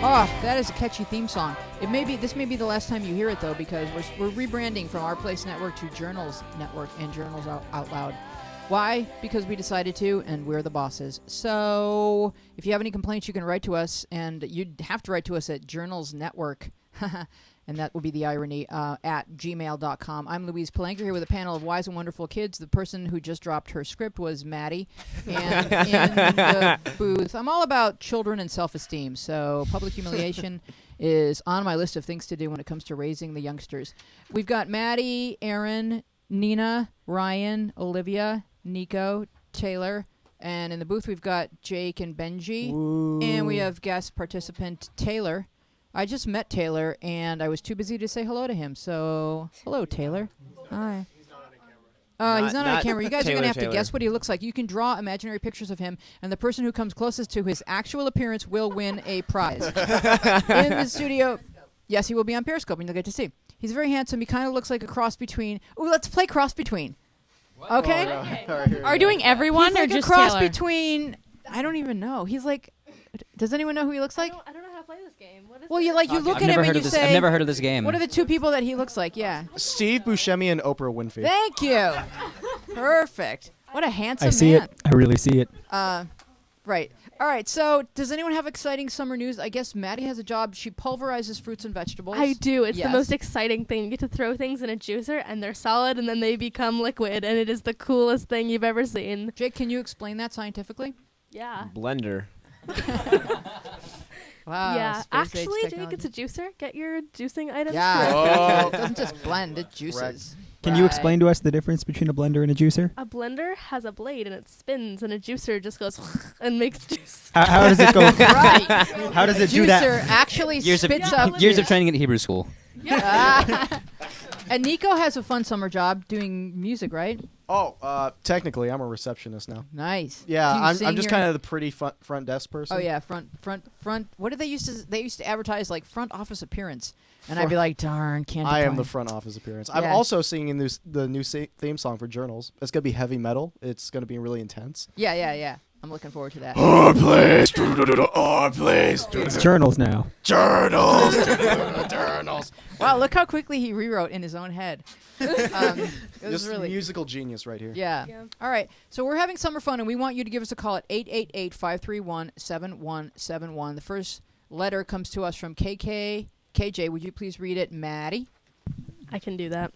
Oh, that is a catchy theme song. This may be the last time you hear it, though, because we're rebranding from Our Place Network to Journals Network and Journals Out Loud. Why? Because we decided to, and we're the bosses. So if you have any complaints, you can write to us, and you'd have to write to us at Journals Network, and that would be the irony, at gmail.com. I'm Louise Palanker here with a panel of wise and wonderful kids. The person who just dropped her script was Maddie. And in the booth, I'm all about children and self-esteem, so public humiliation is on my list of things to do when it comes to raising the youngsters. We've got Maddie, Aaron, Nina, Ryan, Olivia, Nico, Taylor, and in the booth we've got Jake and Benji. Ooh. And we have guest participant Taylor. I just met Taylor, and I was too busy to say hello to him, so hello, Taylor. Hi. He's not on camera. You guys are going to have to guess what he looks like. You can draw imaginary pictures of him, and the person who comes closest to his actual appearance will win a prize. In the studio, yes, he will be on Periscope, and you'll get to see. He's very handsome. He kind of looks like a cross between... Ooh, let's play cross between. What? Okay? Are we doing everyone He's or like just a cross Taylor? between... I don't even know. He's like... Does anyone know who he looks like? I don't know how to play this game. What is Well, it? you look I've at never him and heard you of this. say... I've never heard of this game. What are the two people that he looks like? Yeah. Steve Buscemi and Oprah Winfrey. Thank you. Perfect. What a handsome I see man. it. I really see it. Right. All right. So, does anyone have exciting summer news? I guess Maddie has a job. She pulverizes fruits and vegetables. I do. It's Yes. the most exciting thing. You get to throw things in a juicer, and they're solid, and then they become liquid, and it is the coolest thing you've ever seen. Jake, can you explain that scientifically? Yeah. Blender. Wow. Yeah. space-age Actually, Jake, technology. it's a juicer. Get your juicing items. Yeah. Oh. It doesn't just blend; it juices. Correct. Can you explain to us the difference between a blender and a juicer? A blender has a blade, and it spins, and a juicer just goes and makes juice. How does it go? Right. How does it do Juicer that? actually Years of, spits up years of juice. training at Hebrew school. And Nico has a fun summer job doing music, right? Oh, technically, I'm a receptionist now. Nice. Yeah, Do you I'm sing just your- kind of the pretty front desk person. Oh yeah, front. What did they used to? They used to advertise like front office appearance, and I'd be like, darn, can't. I am decline. the front office appearance. I'm Yeah. also singing the new theme song for Journals. It's gonna be heavy metal. It's gonna be really intense. Yeah. I'm looking forward to that. Our place, our place, It's journals now. Journals, Journals. Wow, look how quickly he rewrote in his own head. It was Just really. musical genius right here. Yeah. Yeah. All right. So we're having summer fun, and we want you to give us a call at 888-531-7171. The first letter comes to us from KK. KJ, would you please read it, Maddie? I can do that.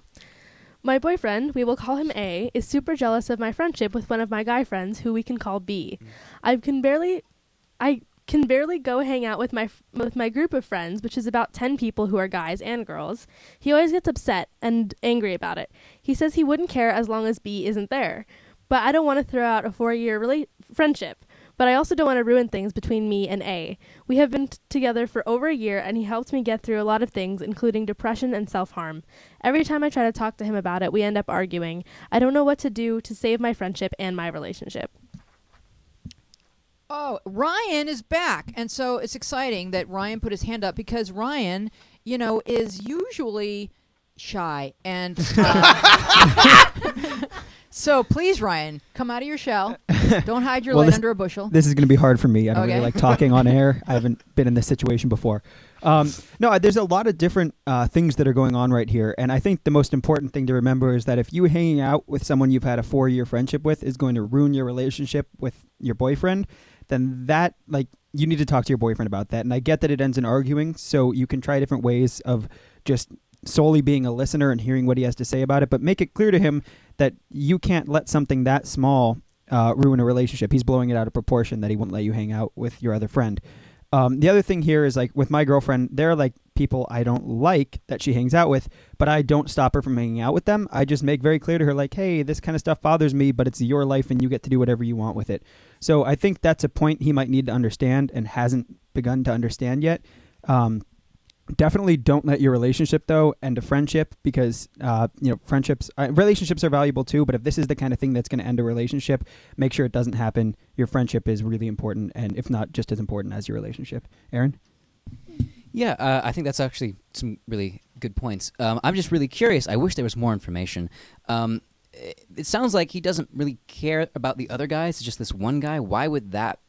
My boyfriend, we will call him A, is super jealous of my friendship with one of my guy friends, who we can call B. I can barely go hang out with my group of friends, which is about 10 people who are guys and girls. He always gets upset and angry about it. He says he wouldn't care as long as B isn't there. But I don't want to throw out a 4-year friendship. But I also don't want to ruin things between me and A. We have been together for over a year, and he helped me get through a lot of things, including depression and self-harm. Every time I try to talk to him about it, we end up arguing. I don't know what to do to save my friendship and my relationship. Oh, Ryan is back. And so it's exciting that Ryan put his hand up because Ryan, is usually shy. And so please, Ryan, come out of your shell. Don't hide your light under a bushel. This is going to be hard for me. I don't Okay. really like talking on air. I haven't been in this situation before. No, there's a lot of different things that are going on right here. And I think the most important thing to remember is that if you hanging out with someone you've had a 4-year friendship with is going to ruin your relationship with your boyfriend, then that, you need to talk to your boyfriend about that. And I get that it ends in arguing, so you can try different ways of just solely being a listener and hearing what he has to say about it, but make it clear to him that you can't let something that small ruin a relationship. He's blowing it out of proportion that he won't let you hang out with your other friend. The other thing here is, with my girlfriend, there are people I don't like that she hangs out with, but I don't stop her from hanging out with them. I just make very clear to her, hey, this kind of stuff bothers me, but it's your life and you get to do whatever you want with it. So I think that's a point he might need to understand and hasn't begun to understand yet. Definitely don't let your relationship, though, end a friendship because, relationships are valuable too, but if this is the kind of thing that's going to end a relationship, make sure it doesn't happen. Your friendship is really important, and if not, just as important as your relationship. Aaron? Yeah, I think that's actually some really good points. I'm just really curious. I wish there was more information. It sounds like he doesn't really care about the other guys. It's just this one guy. Why would that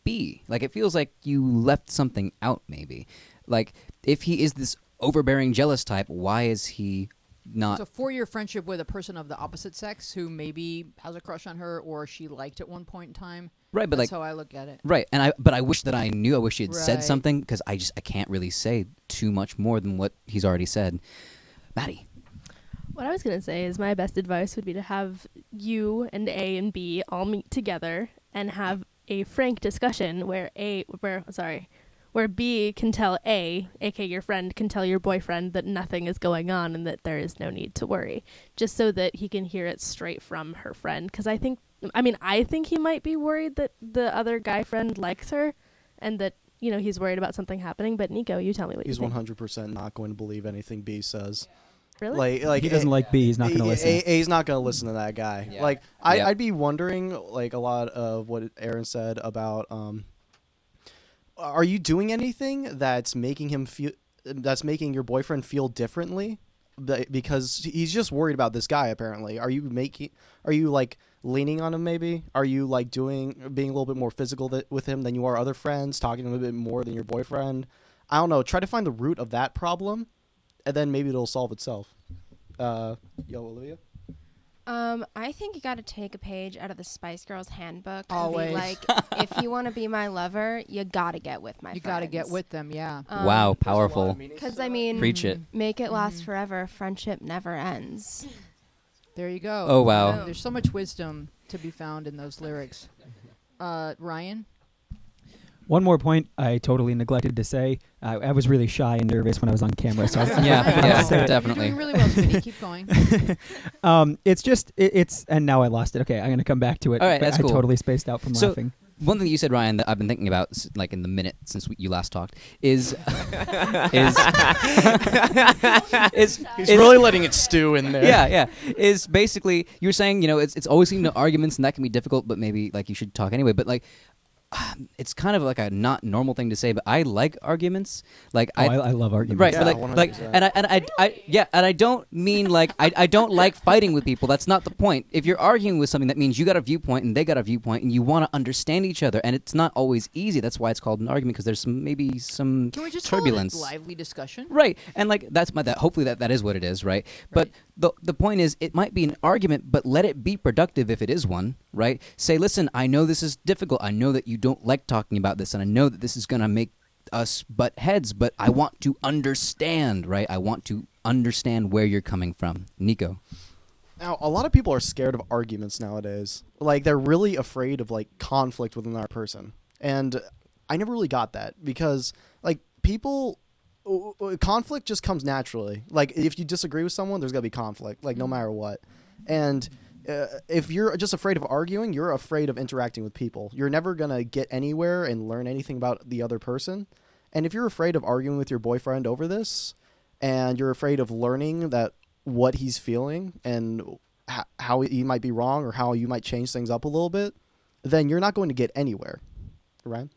B. Like, it feels like you left something out, maybe. Like, if he is this overbearing, jealous type, why is he not... It's a 4-year friendship with a person of the opposite sex who maybe has a crush on her or she liked at one point in time. Right, but That's like... how I look at it. Right, but I wish that I knew. I wish he had said Right. something, because I can't really say too much more than what he's already said. Maddie. What I was going to say is my best advice would be to have you and A and B all meet together and have a frank discussion where B can tell A, aka your friend, can tell your boyfriend that nothing is going on and that there is no need to worry, just so that he can hear it straight from her friend. Because I think he might be worried that the other guy friend likes her and that, he's worried about something happening. But Nico, you tell me what He's you think. 100% not going to believe anything B says. Really? Like he doesn't like B. He's not going to listen. A's not going to listen to that guy. Yeah. Like Yeah. I'd be wondering, like a lot of what Aaron said about, are you doing anything that's making your boyfriend feel differently? Because he's just worried about this guy. Apparently, are you like leaning on him? Maybe are you like being a little bit more physical with him than you are other friends, talking to him a bit more than your boyfriend? I don't know. Try to find the root of that problem, and then maybe it'll solve itself. Olivia? I think you got to take a page out of the Spice Girls handbook and Always. be like, if you want to be my lover, you got to get with my friends. You got to get with them, yeah. Wow, powerful. Because, Preach it. make it last forever. Friendship never ends. There you go. Oh, wow. There's so much wisdom to be found in those lyrics. Ryan? One more point I totally neglected to say. I was really shy and nervous when I was on camera. So Yeah, You're definitely. doing really well, Smitty. Keep going. It's and now I lost it. Okay, I'm going to come back to it. All right, but that's I cool. totally spaced out from So- laughing. One thing you said, Ryan, that I've been thinking about, like in the minute since you last talked, is He's really letting it stew in there. yeah. Is basically you're saying it's always leading to arguments and that can be difficult, but maybe like you should talk anyway. But like it's kind of like a not normal thing to say, but I like arguments. Like I love arguments. Right, Yeah, but like 100%. and I don't mean like I don't like fighting with people. That's not the point. If you're arguing with something, that means you got a viewpoint and they got a viewpoint, and you want to understand each other. And it's not always easy. That's why it's called an argument, because there's some Can we just turbulence. call it a lively discussion? Right, and like that. Hopefully that is what it is, right? But the point is, it might be an argument, but let it be productive if it is one, right? Say, listen, I know this is difficult. I know that you don't like talking about this, and I know that this is gonna make us butt heads. But I want to understand, right? I want to understand where you're coming from, Nico. Now, a lot of people are scared of arguments nowadays. Like, they're really afraid of, like, conflict within our person. And I never really got that because, like, conflict just comes naturally. Like, if you disagree with someone, there's going to be conflict, like, no matter what. And if you're just afraid of arguing, you're afraid of interacting with people. You're never going to get anywhere and learn anything about the other person. And if you're afraid of arguing with your boyfriend over this, and you're afraid of learning that what he's feeling and how he might be wrong or how you might change things up a little bit, then you're not going to get anywhere, right?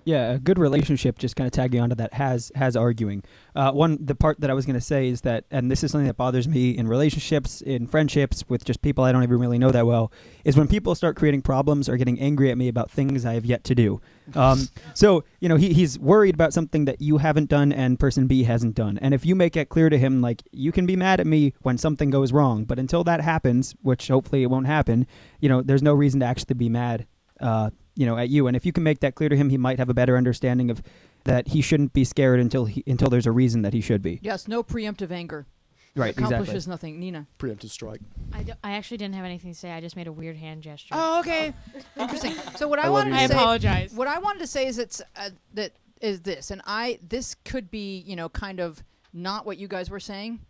Yeah, a good relationship, just kind of tagging onto that, has arguing. The part that I was going to say is that, and this is something that bothers me in relationships, in friendships, with just people I don't even really know that well, is when people start creating problems or getting angry at me about things I have yet to do. So, he's worried about something that you haven't done and person B hasn't done. And if you make it clear to him, like, you can be mad at me when something goes wrong, but until that happens, which hopefully it won't happen, there's no reason to actually be mad at you. And if you can make that clear to him, he might have a better understanding of that he shouldn't be scared until there's a reason that he should be. Yes, no preemptive anger. Right, Accomplishes exactly. nothing. Nina. Preemptive strike. I actually didn't have anything to say. I just made a weird hand gesture. Oh, okay. Interesting. So what I love wanted your to I say, apologize. what I wanted to say is this, and this could be kind of not what you guys were saying.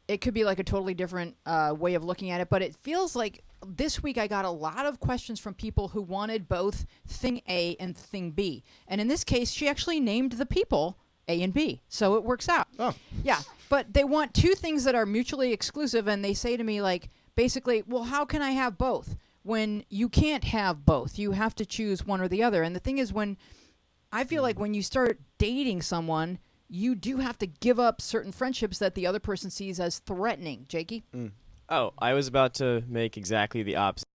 It could be like a totally different way of looking at it, but it feels like this week I got a lot of questions from people who wanted both thing A and thing B. And in this case, she actually named the people A and B. So it works out. Oh. Yeah. But they want two things that are mutually exclusive, and they say to me, like, basically, well, how can I have both? When you can't have both. You have to choose one or the other. And the thing is, I feel like when you start dating someone, you do have to give up certain friendships that the other person sees as threatening. Jakey? Oh, I was about to make exactly the opposite.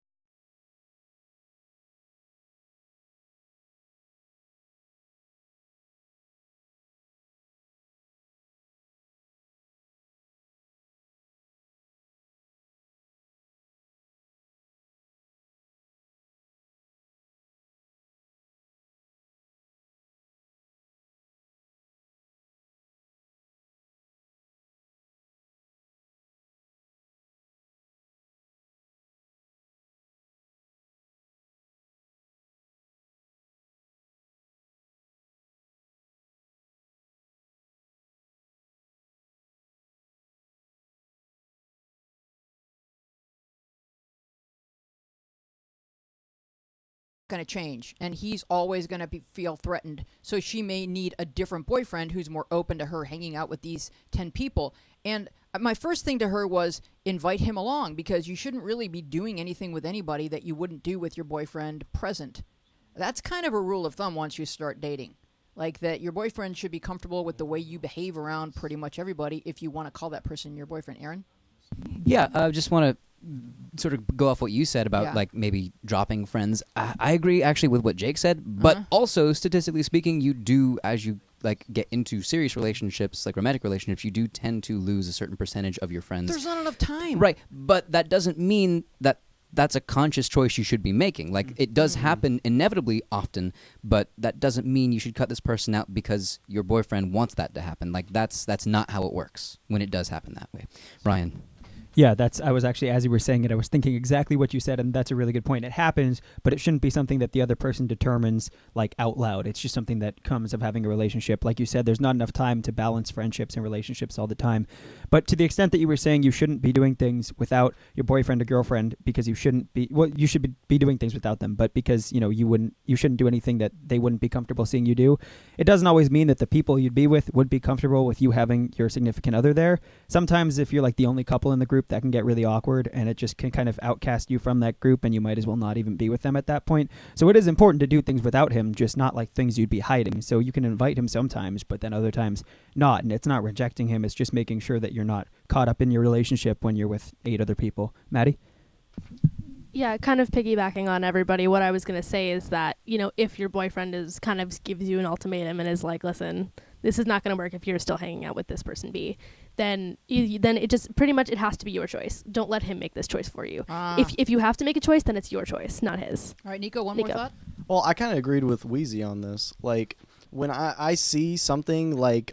going to change, and he's always going to feel threatened. So she may need a different boyfriend who's more open to her hanging out with these 10 people. And my first thing to her was invite him along, because you shouldn't really be doing anything with anybody that you wouldn't do with your boyfriend present. That's kind of a rule of thumb once you start dating. Like that your boyfriend should be comfortable with the way you behave around pretty much everybody if you want to call that person your boyfriend. Aaron? Yeah, I just want to sort of go off what you said about like maybe dropping friends. I agree actually with what Jake said, but also statistically speaking, you do, as you like get into serious relationships, like romantic relationships, you do tend to lose a certain percentage of your friends. There's not enough time. Right, but that doesn't mean that that's a conscious choice you should be making. Like, it does happen inevitably often, but that doesn't mean you should cut this person out because your boyfriend wants that to happen. Like, that's not how it works when it does happen that way. Ryan? Yeah, I was actually, as you were saying it, I was thinking exactly what you said, and that's a really good point. It happens, but it shouldn't be something that the other person determines, like, out loud. It's just something that comes of having a relationship. Like you said, there's not enough time to balance friendships and relationships all the time. But to the extent that you were saying you shouldn't be doing things without your boyfriend or girlfriend because you shouldn't be, well, you should be doing things without them, but because, you know, you shouldn't do anything that they wouldn't be comfortable seeing you do. It doesn't always mean that the people you'd be with would be comfortable with you having your significant other there. Sometimes if you're like the only couple in the group, that can get really awkward, and it just can kind of outcast you from that group, and you might as well not even be with them at that point. So it is important to do things without him, just not like things you'd be hiding. So you can invite him sometimes, but then other times not. And it's not rejecting him, it's just making sure that you're not caught up in your relationship when you're with 8 other people. Maddie? Yeah, kind of piggybacking on everybody, what I was going to say is that, you know, if your boyfriend is kind of gives you an ultimatum and is like, listen, this is not going to work if you're still hanging out with this person B, then it just pretty much it has to be your choice. Don't let him make this choice for you. If you have to make a choice, then it's your choice, not his. All right, Nico, one more thought? Well, I kind of agreed with Wheezy on this. Like, when I see something like,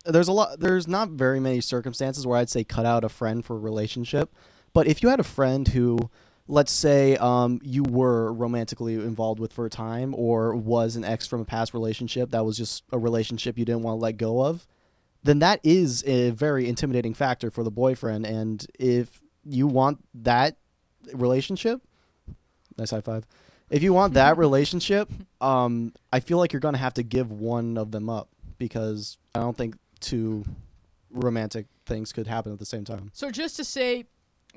there's not very many circumstances where I'd say cut out a friend for a relationship. But if you had a friend who, let's say, you were romantically involved with for a time, or was an ex from a past relationship that was just a relationship you didn't want to let go of, then that is a very intimidating factor for the boyfriend. And if you want that relationship, nice high five. If you want that relationship, I feel like you're going to have to give one of them up, because I don't think 2 romantic things could happen at the same time. So just to say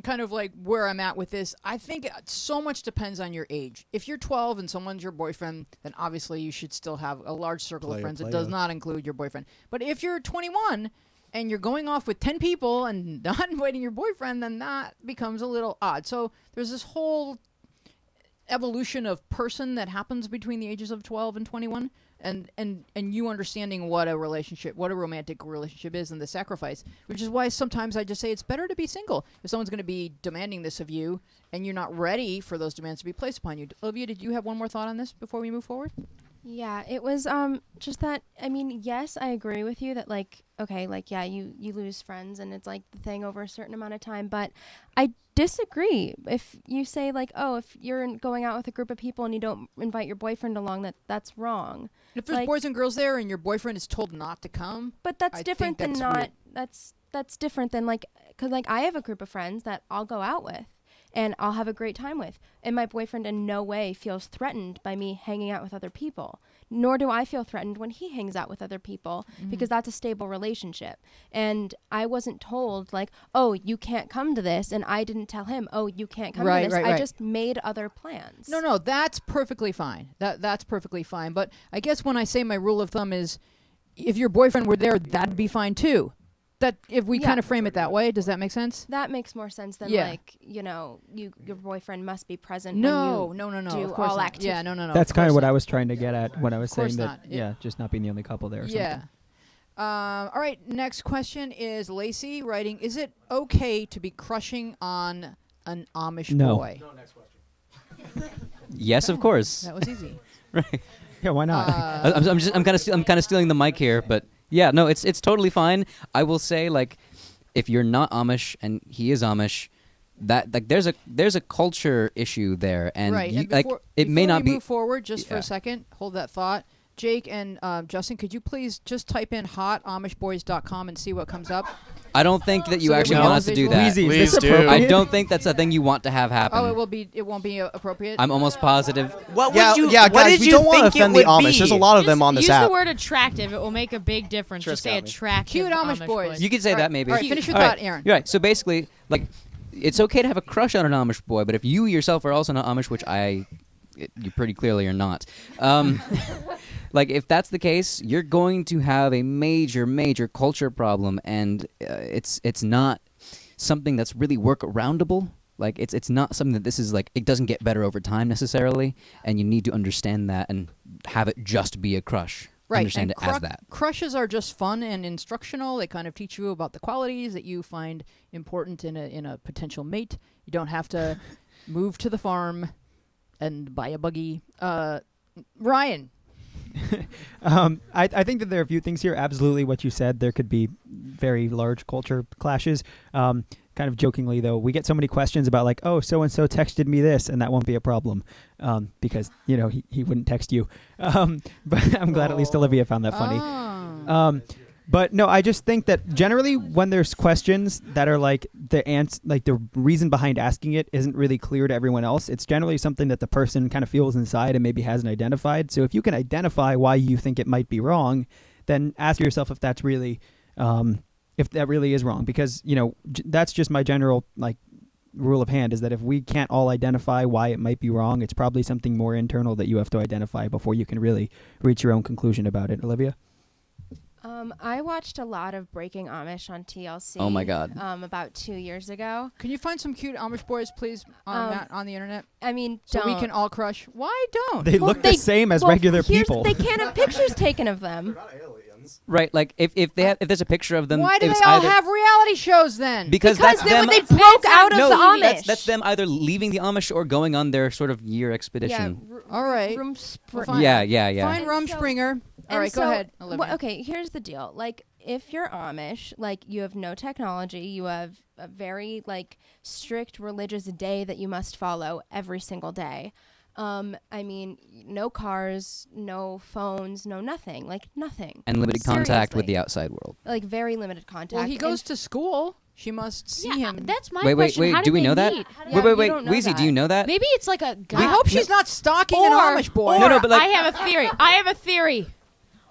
kind of like where I'm at with this, I think so much depends on your age. If you're 12 and someone's your boyfriend, then obviously you should still have a large circle of friends. It does not include your boyfriend. But if you're 21 and you're going off with 10 people and not inviting your boyfriend, then that becomes a little odd. So there's this whole evolution of person that happens between the ages of 12 and 21. And you understanding what a romantic relationship is, and the sacrifice, which is why sometimes I just say it's better to be single. If someone's going to be demanding this of you and you're not ready for those demands to be placed upon you. Olivia, did you have one more thought on this before we move forward? Yeah, it was just that, I mean, yes, I agree with you that, like, okay, like, yeah, you lose friends and it's like the thing over a certain amount of time, but I disagree. If you say, like, oh, if you're going out with a group of people and you don't invite your boyfriend along, that's wrong. If there's boys and girls there and your boyfriend is told not to come, but that's different than not, weird. that's different than, like, because, like, I have a group of friends that I'll go out with and I'll have a great time with. And my boyfriend in no way feels threatened by me hanging out with other people. Nor do I feel threatened when he hangs out with other people, because that's a stable relationship. And I wasn't told, like, oh, you can't come to this. And I didn't tell him, oh, you can't come to this. I just made other plans. No, that's perfectly fine. That's perfectly fine. But I guess when I say my rule of thumb is, if your boyfriend were there, that'd be fine too. That if we kind of frame it that way, does that make sense? That makes more sense than like, you know, your boyfriend must be present. No. Do of course all not. activity. Yeah, no. That's kind of what I was trying to get at when I was saying that. Not. Yeah, just not being the only couple there. Or yeah. All right. Next question is Lacey writing: is it okay to be crushing on an Amish boy? No. Next question. Yes, of course. That was easy. Right. Yeah, why not? I'm kind of stealing the mic here, but yeah, no, it's totally fine. I will say, like, if you're not Amish and he is Amish, that, like, there's a culture issue there, and right. you, And like, it may not be. Move forward just for a second. Hold that thought. Jake and Justin, could you please just type in hotamishboys.com and see what comes up? I don't think that you So actually that want we us to have do visual- that. Wheezy, is Please this do. appropriate? I don't think that's a thing you want to have happen. Oh, it won't be appropriate. I'm almost positive. What Yeah, would you? yeah, what guys, did we you don't want to think it offend the would Amish. be? There's a lot of them on this use app. the word attractive. It will make a big difference. Trish Just say got me. attractive. Cute Amish boys. You could say All that right, maybe. All right, finish your All thought, right. Aaron. You're right. So basically, like, it's okay to have a crush on an Amish boy, but if you yourself are also not Amish, which you pretty clearly are not. Like, if that's the case, you're going to have a major, major culture problem, and it's not something that's really workaroundable. Like, it's not something that this is like, it doesn't get better over time necessarily, and you need to understand that and have it just be a crush. Right, Understand and it as that. Crushes are just fun and instructional. They kind of teach you about the qualities that you find important in a potential mate. You don't have to move to the farm and buy a buggy. Ryan. I think that there are a few things here. Absolutely, what you said. There could be very large culture clashes. Kind of jokingly, though, we get so many questions about like, oh, so and so texted me this, and that won't be a problem because he wouldn't text you. But I'm glad at least Olivia found that funny. Oh. But no, I just think that generally when there's questions that are like the reason behind asking it isn't really clear to everyone else, it's generally something that the person kind of feels inside and maybe hasn't identified. So if you can identify why you think it might be wrong, then ask yourself if that's really if that really is wrong, because that's just my general rule of hand, is that if we can't all identify why it might be wrong, it's probably something more internal that you have to identify before you can really reach your own conclusion about it. Olivia? I watched a lot of Breaking Amish on TLC. Oh my God. About 2 years ago. Can you find some cute Amish boys, please, on the internet? I mean, So we don't. can all crush. Why don't? They look the same as regular people. They can't have pictures taken of them. Right, like if there's a picture of them, Why do it's they all either, have reality shows then? because that's them. they broke out of no, the Amish. that's them either leaving the Amish or going on their sort of year expedition. All right. Rumspringa. Yeah. Fine, Rumspringer. All right, go ahead, Olivia. Okay, here's the deal. Like, if you're Amish, like, you have no technology, you have a very, strict religious day that you must follow every single day. I mean, no cars, no phones, no nothing. Like, nothing. And limited contact with Seriously. the outside world. Like, very limited contact. Well, he goes to school. She must see him. That's my Wait, question. How do did we they know that? meet? Yeah, Wait, you don't know Weezy, that. do you know that? Maybe it's like a guy. We hope she's not stalking an Amish boy. No, but I have a theory.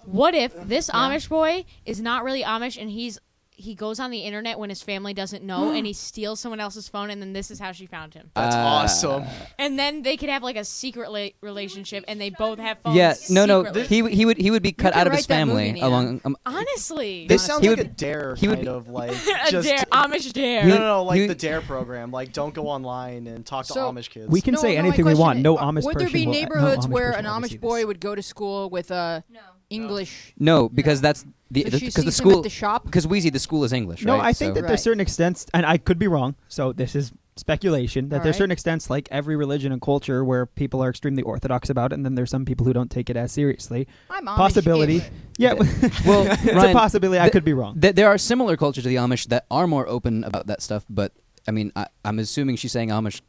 What if this Amish boy is not really Amish and he goes on the internet when his family doesn't know and he steals someone else's phone and then this is how she found him. That's awesome. And then they could have like a secret relationship and they both have phones. Yeah, no. secretly. He would be cut can out of write his that family movie, Nia. along. Honestly. This sounds He like would- a dare he would kind be- of like a just dare, Amish dare. no, like he- the dare program. Like, don't go online and talk to So- Amish kids. We can No, say no, my anything we question want. is, No Amish would person there be will- no neighborhoods Amish where person an will ever see Amish boy this. would go to school with a English? No, because that's So she because the sees him at school the shop? because Wheezy, the school is English. No, right? I think So- that Right. there's certain extents, and I could be wrong, so this is speculation, that All there's right. certain extents, like every religion and culture, where people are extremely orthodox about it, and then there's some people who don't take it as seriously. I'm Amish. Possibility. Yeah, Well, it's a Ryan, possibility. I could be wrong. There are similar cultures to the Amish that are more open about that stuff, but I mean, I'm assuming she's saying Amish.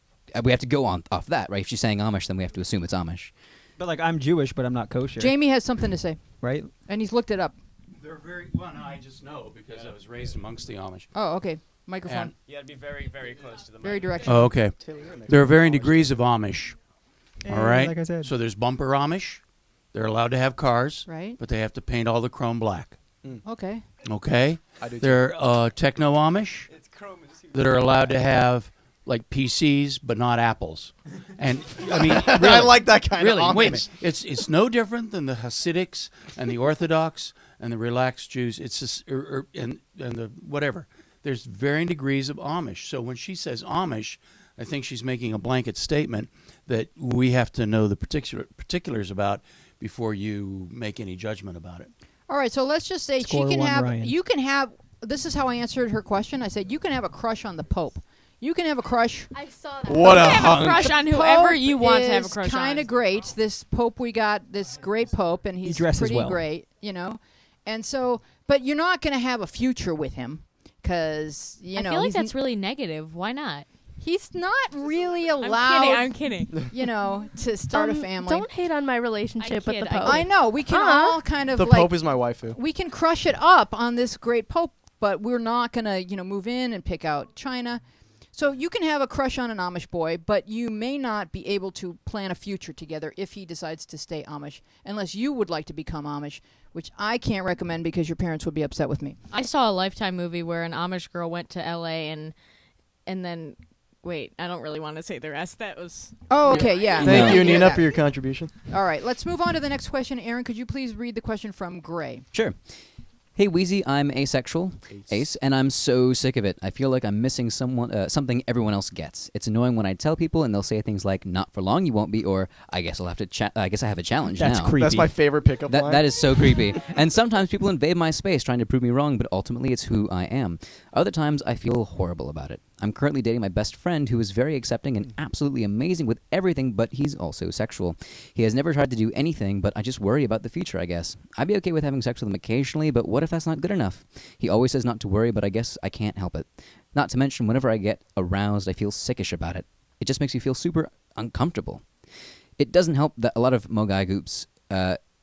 We have to go off that, right? If she's saying Amish, then we have to assume it's Amish. But like, I'm Jewish, but I'm not kosher. Jamie has something to say, right? and he's looked it up. They're very well. No, I just know because I was raised amongst the Amish. Oh, okay. Microphone. And- You gotta be very, very close to the Very mic. directional. Oh, okay. There are varying degrees of Amish. And All right. like I said. So there's bumper Amish. They're allowed to have cars, Right. but they have to paint all the chrome black. Okay. Okay. I do too. There are techno Amish that are allowed to have like PCs but not apples. And I mean, really, I like that kind really, of wait a Amish. minute. It's no different than the Hasidics and the Orthodox and the relaxed Jews. It's just, and the whatever. There's varying degrees of Amish. So when she says Amish, I think she's making a blanket statement that we have to know the particulars about before you make any judgment about it. All right. So let's just say Score she can one, have. Ryan. You can have. This is how I answered her question. I said you can have a crush on the Pope. You can have a crush. I saw that. What a You can have hunk. a crush on whoever Pope you want to have a is crush on. kind of great. This Pope we got, this great Pope, and he's dresses pretty well. great, And so, but you're not going to have a future with him because I feel like that's really negative. Why not? He's not really I'm allowed, kidding. you know, to start a family. Don't hate on my relationship with kid, the I Pope. I know we can all kind of The like Pope is my waifu. we can crush it up on this great Pope, but we're not gonna, move in and pick out China. So you can have a crush on an Amish boy, but you may not be able to plan a future together if he decides to stay Amish, unless you would like to become Amish, which I can't recommend because your parents would be upset with me. I saw a Lifetime movie where an Amish girl went to L.A. and then. Wait, I don't really want to say the rest. That was... Oh, okay, yeah. Thank No. you, Nina, for your contribution. All right, let's move on to the next question. Aaron, could you please read the question from Gray? Sure. Hey, Wheezy, I'm asexual, Ace, and I'm so sick of it. I feel like I'm missing something everyone else gets. It's annoying when I tell people and they'll say things like, "Not for long, you won't be," or "I guess I'll have to. I guess I have a challenge That's now." creepy. That's my favorite pickup line. That is so creepy. And sometimes people invade my space trying to prove me wrong, but ultimately it's who I am. Other times I feel horrible about it. I'm currently dating my best friend who is very accepting and absolutely amazing with everything, but he's also sexual. He has never tried to do anything, but I just worry about the future, I guess. I'd be okay with having sex with him occasionally, but what if that's not good enough? He always says not to worry, but I guess I can't help it. Not to mention, whenever I get aroused, I feel sickish about it. It just makes me feel super uncomfortable. It doesn't help that a lot of Mogai goops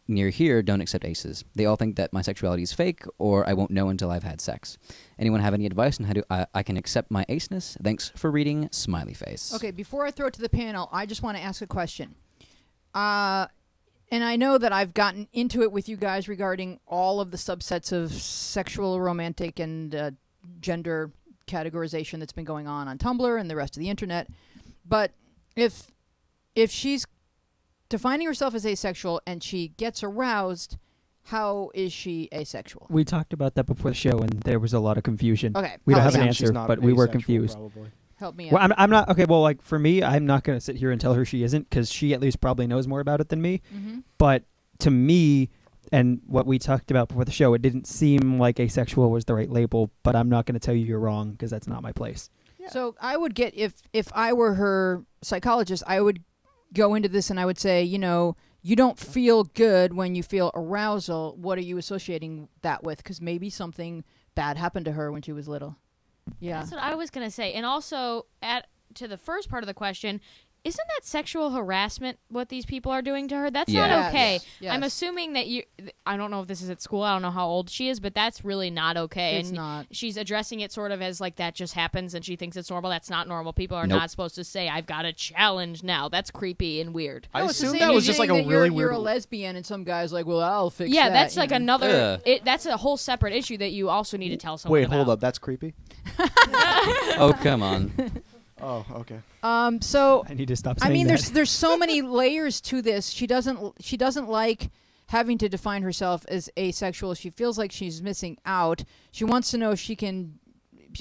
near here don't accept aces. They all think that my sexuality is fake, or I won't know until I've had sex. Anyone have any advice on how I can accept my aceness? Thanks for reading, smiley face. Okay, before I throw it to the panel, I just want to ask a question. And I know that I've gotten into it with you guys regarding all of the subsets of sexual, romantic, and gender categorization that's been going on Tumblr and the rest of the internet. But if she's defining herself as asexual and she gets aroused, how is she asexual? We talked about that before the show, and there was a lot of confusion. Okay, We don't have an Yeah, she's answer, not but we were asexual, confused. probably. Help me out. Well, I'm not okay. Well, like for me, I'm not going to sit here and tell her she isn't, because she at least probably knows more about it than me. Mm-hmm. But to me, and what we talked about before the show, it didn't seem like asexual was the right label. But I'm not going to tell you you're wrong, because that's not my place. So I would get, if I were her psychologist, I would go into this and I would say, you don't feel good when you feel arousal. What are you associating that with? Because maybe something bad happened to her when she was little. Yeah. That's what I was going to say. And also, to the first part of the question, isn't that sexual harassment what these people are doing to her? That's Yeah. not okay. Yes. I'm assuming that I don't know if this is at school. I don't know how old she is, but that's really not okay. It's and not. She's addressing it sort of as like that just happens and she thinks it's normal. That's not normal. People are Nope. not supposed to say, I've got a challenge now. That's creepy and weird. I No, it's the assumed same that was as just like saying a that really you're weird. a lesbian and some guy's like, well, I'll fix Yeah, that. that's like you know? another. Ugh. That's a whole separate issue that you also need to tell someone Wait, about. hold up. That's creepy. Oh, come on. Oh, okay. So I need to stop saying I mean, that. there's so many layers to this. She doesn't like having to define herself as asexual. She feels like she's missing out. She wants to know if she can.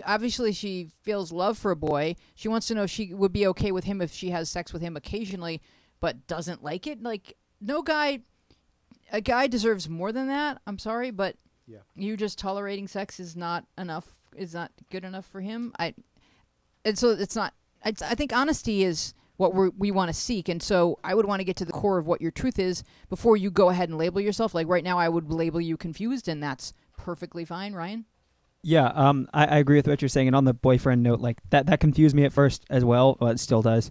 Obviously, she feels love for a boy. She wants to know if she would be okay with him if she has sex with him occasionally, but doesn't like it. Like a guy deserves more than that. I'm sorry, but Yeah. you just tolerating sex is not enough. Is not good enough for him. And so it's not. I think honesty is what we want to seek, and so I would want to get to the core of what your truth is before you go ahead and label yourself. Like right now, I would label you confused, and that's perfectly fine, Ryan. Yeah, I agree with what you're saying. And on the boyfriend note, like that confused me at first as well. Well, it still does.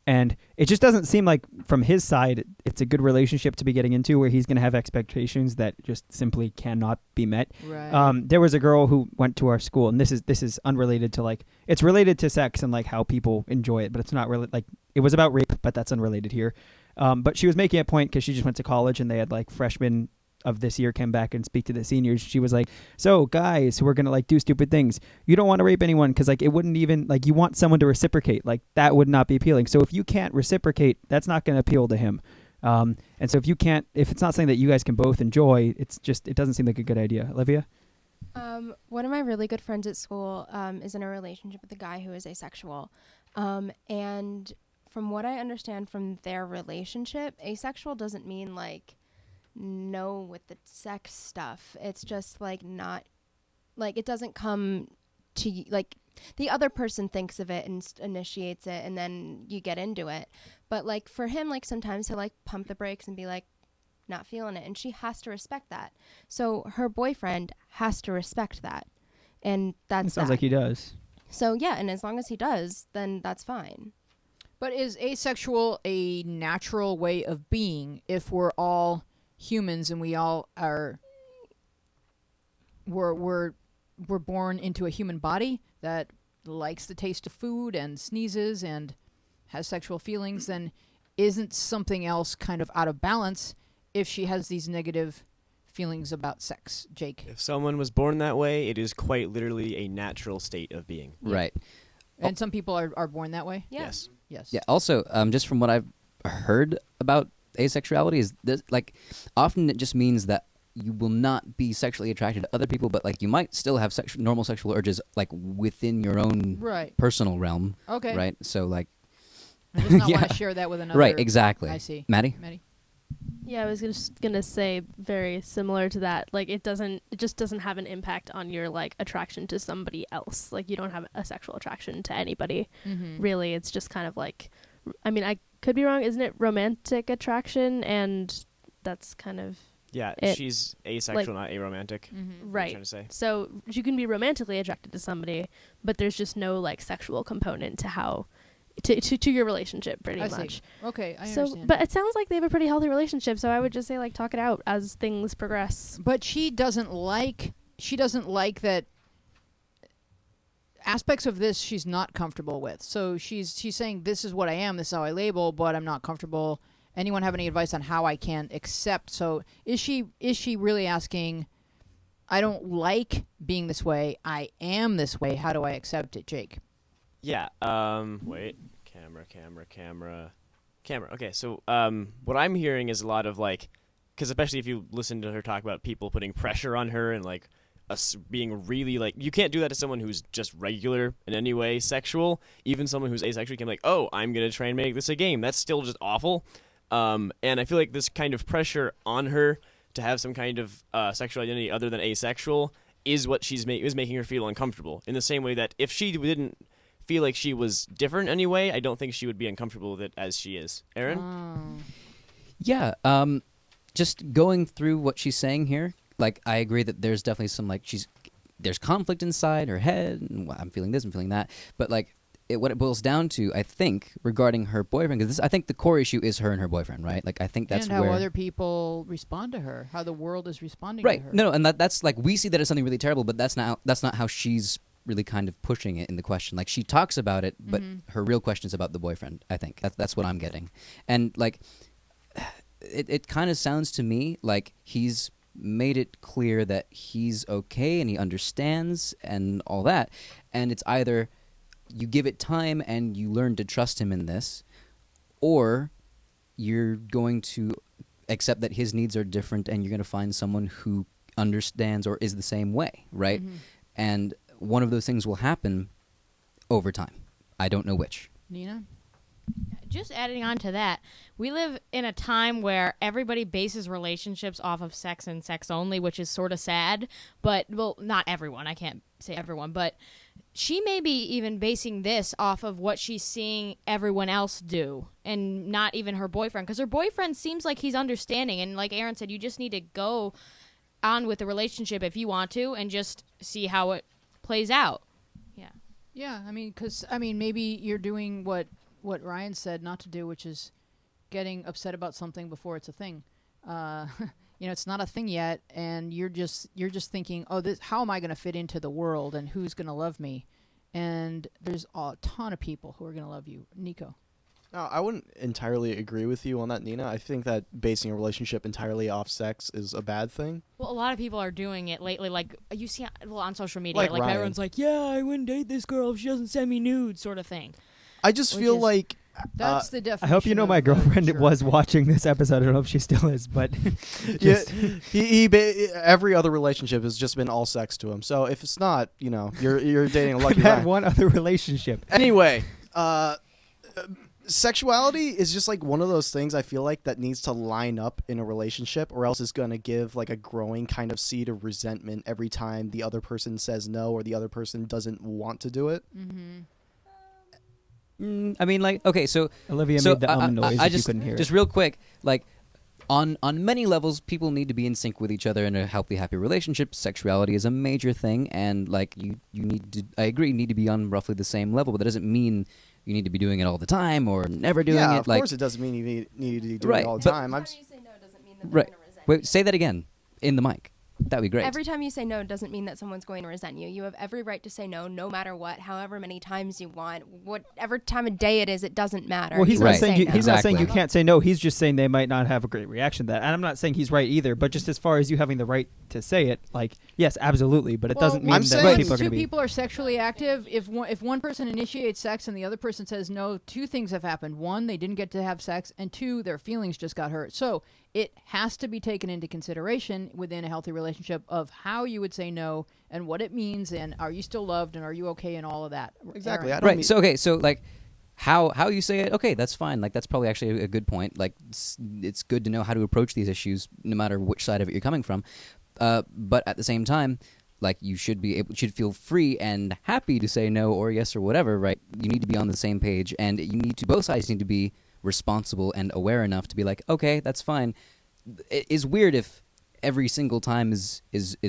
And it just doesn't seem like from his side it's a good relationship to be getting into, where he's going to have expectations that just simply cannot be met. Right. There was a girl who went to our school, and this is unrelated to, like, it's related to sex and like how people enjoy it, but it's not really like, it was about rape, but that's unrelated here. But she was making a point because she just went to college and they had like freshmen of this year come back and speak to the seniors. She was like, so guys who are going to like do stupid things, you don't want to rape anyone because like it wouldn't even, like, you want someone to reciprocate. Like that would not be appealing. So if you can't reciprocate, that's not going to appeal to him. And so if it's not something that you guys can both enjoy, it doesn't seem like a good idea. Olivia? One of my really good friends at school is in a relationship with a guy who is asexual. And from what I understand from their relationship, asexual doesn't mean like no with the sex stuff. It's just like not, like it doesn't come to you, like the other person thinks of it and initiates it and then you get into it. But like for him, like sometimes he'll like pump the brakes and be like, not feeling it, and she has to respect that. So her boyfriend has to respect that, and It that's sounds that. like he does. So yeah, and as long as he does, then that's fine. But is asexual a natural way of being if we're all humans and we all are we're born into a human body that likes the taste of food and sneezes and has sexual feelings, then isn't something else kind of out of balance if she has these negative feelings about sex, Jake? If someone was born that way, it is quite literally a natural state of being. Right. And some people are born that way? Yeah. Yes. Yes. Yeah. Also, just from what I've heard about asexuality, is this, like, often it just means that you will not be sexually attracted to other people, but like you might still have normal sexual urges, like within your own Right. personal realm. Okay. Right. So like. I just not Yeah. want to share that with another. Right. Exactly. I see. Maddie. Yeah, I was just gonna say very similar to that. Like it just doesn't have an impact on your like attraction to somebody else. Like you don't have a sexual attraction to anybody. Mm-hmm. Really, it's just kind of like, I mean, I could be wrong. Isn't it romantic attraction? And that's kind of Yeah, it. she's asexual, not aromantic. Mm-hmm. What are you right. trying to say? So you can be romantically attracted to somebody, but there's just no like sexual component to how to your relationship, pretty I much. see. Okay, I So, understand. but it sounds like they have a pretty healthy relationship. So I would just say like talk it out as things progress. But she doesn't like that aspects of this she's not comfortable with. So she's saying this is what I am, this is how I label, but I'm not comfortable. Anyone have any advice on how I can accept? So is she really asking, I don't like being this way, I am this way, how do I accept it, Jake? Yeah. Wait. Camera. Okay. So, what I'm hearing is a lot of like, because especially if you listen to her talk about people putting pressure on her and like us being really like, you can't do that to someone who's just regular in any way sexual. Even someone who's asexual can be like, oh, I'm gonna try and make this a game. That's still just awful. And I feel like this kind of pressure on her to have some kind of sexual identity other than asexual is what is making her feel uncomfortable. In the same way that if she didn't feel like she was different anyway, I don't think she would be uncomfortable with it as she is. Aaron? Oh. Yeah. Just going through what she's saying here, like I agree that there's definitely some like there's conflict inside her head, and I'm feeling this, I'm feeling that, but like what it boils down to, I think, regarding her boyfriend, because I think the core issue is her and her boyfriend, right? Like I think that's and how where other people respond to her, how the world is responding right. to her. No, and that's like we see that as something really terrible, but that's not how she's really kind of pushing it in the question. Like she talks about it, but her real question is about the boyfriend. I think that's what I'm getting, and like it kind of sounds to me like he's made it clear that he's okay and he understands and all that, and it's either you give it time and you learn to trust him in this, or you're going to accept that his needs are different and you're going to find someone who understands or is the same way, right? And one of those things will happen over time. I don't know which. Nina? Just adding on to that, we live in a time where everybody bases relationships off of sex and sex only, which is sort of sad. But, well, not everyone. I can't say everyone. But she may be even basing this off of what she's seeing everyone else do and not even her boyfriend. Because her boyfriend seems like he's understanding. And like Aaron said, you just need to go on with the relationship if you want to and just see how it plays out. Yeah. Yeah, I mean, maybe you're doing what Ryan said not to do, which is getting upset about something before it's a thing. It's not a thing yet, and you're just thinking, oh, how am I going to fit into the world, and who's going to love me? And there's a ton of people who are going to love you. Nico. No, I wouldn't entirely agree with you on that, Nina. I think that basing a relationship entirely off sex is a bad thing. Well, a lot of people are doing it lately. Like, you see on social media, Like like Ryan. everyone's like, yeah, I wouldn't date this girl if she doesn't send me nudes, sort of thing. I just Which feel is- like That's the definition. I hope you know of, my girlfriend sure. was watching this episode. I don't know if she still is, but yeah, just, every other relationship has just been all sex to him. So if it's not, you're dating a I've lucky had guy. one other relationship. Anyway, sexuality is just like one of those things I feel like that needs to line up in a relationship, or else it's going to give like a growing kind of seed of resentment every time the other person says no or the other person doesn't want to do it. I mean, like, okay, so Olivia so made the noise I if just you couldn't hear just it. real quick, like on many levels, people need to be in sync with each other in a healthy, happy relationship. Sexuality is a major thing, and like you need to. I agree, you need to be on roughly the same level, but that doesn't mean you need to be doing it all the time or never doing yeah, it. Of like, course, it doesn't mean you need to be doing Right, it all the but- time. I'm Every time you say no doesn't mean that they're Right. gonna resent Wait, you. say that again in the mic. That'd be great. Every time you say no doesn't mean that someone's going to resent you. You have every right to say no, no matter what, however many times you want, whatever time of day it is. It doesn't matter. Well, he's You not can saying say you, no. he's not saying you Exactly. can't say no. He's just saying they might not have a great reaction to that. And I'm not saying he's right either. But just as far as you having the right to say it, like yes, absolutely. But it doesn't mean I'm that saying- people are two going to be. people are sexually active. If one person initiates sex and the other person says no, two things have happened. One, they didn't get to have sex, and two, their feelings just got hurt. So it has to be taken into consideration within a healthy relationship of how you would say no and what it means, and are you still loved, and are you okay, and all of that. exactly. Aaron. I don't Right. mean, So okay. So like, how you say it? Okay, that's fine. Like that's probably actually a good point. Like it's good to know how to approach these issues, no matter which side of it you're coming from. But at the same time, like you should feel free and happy to say no or yes or whatever. Right. You need to be on the same page, and both sides need to be responsible and aware enough to be like, okay, that's fine. It is weird if every single time is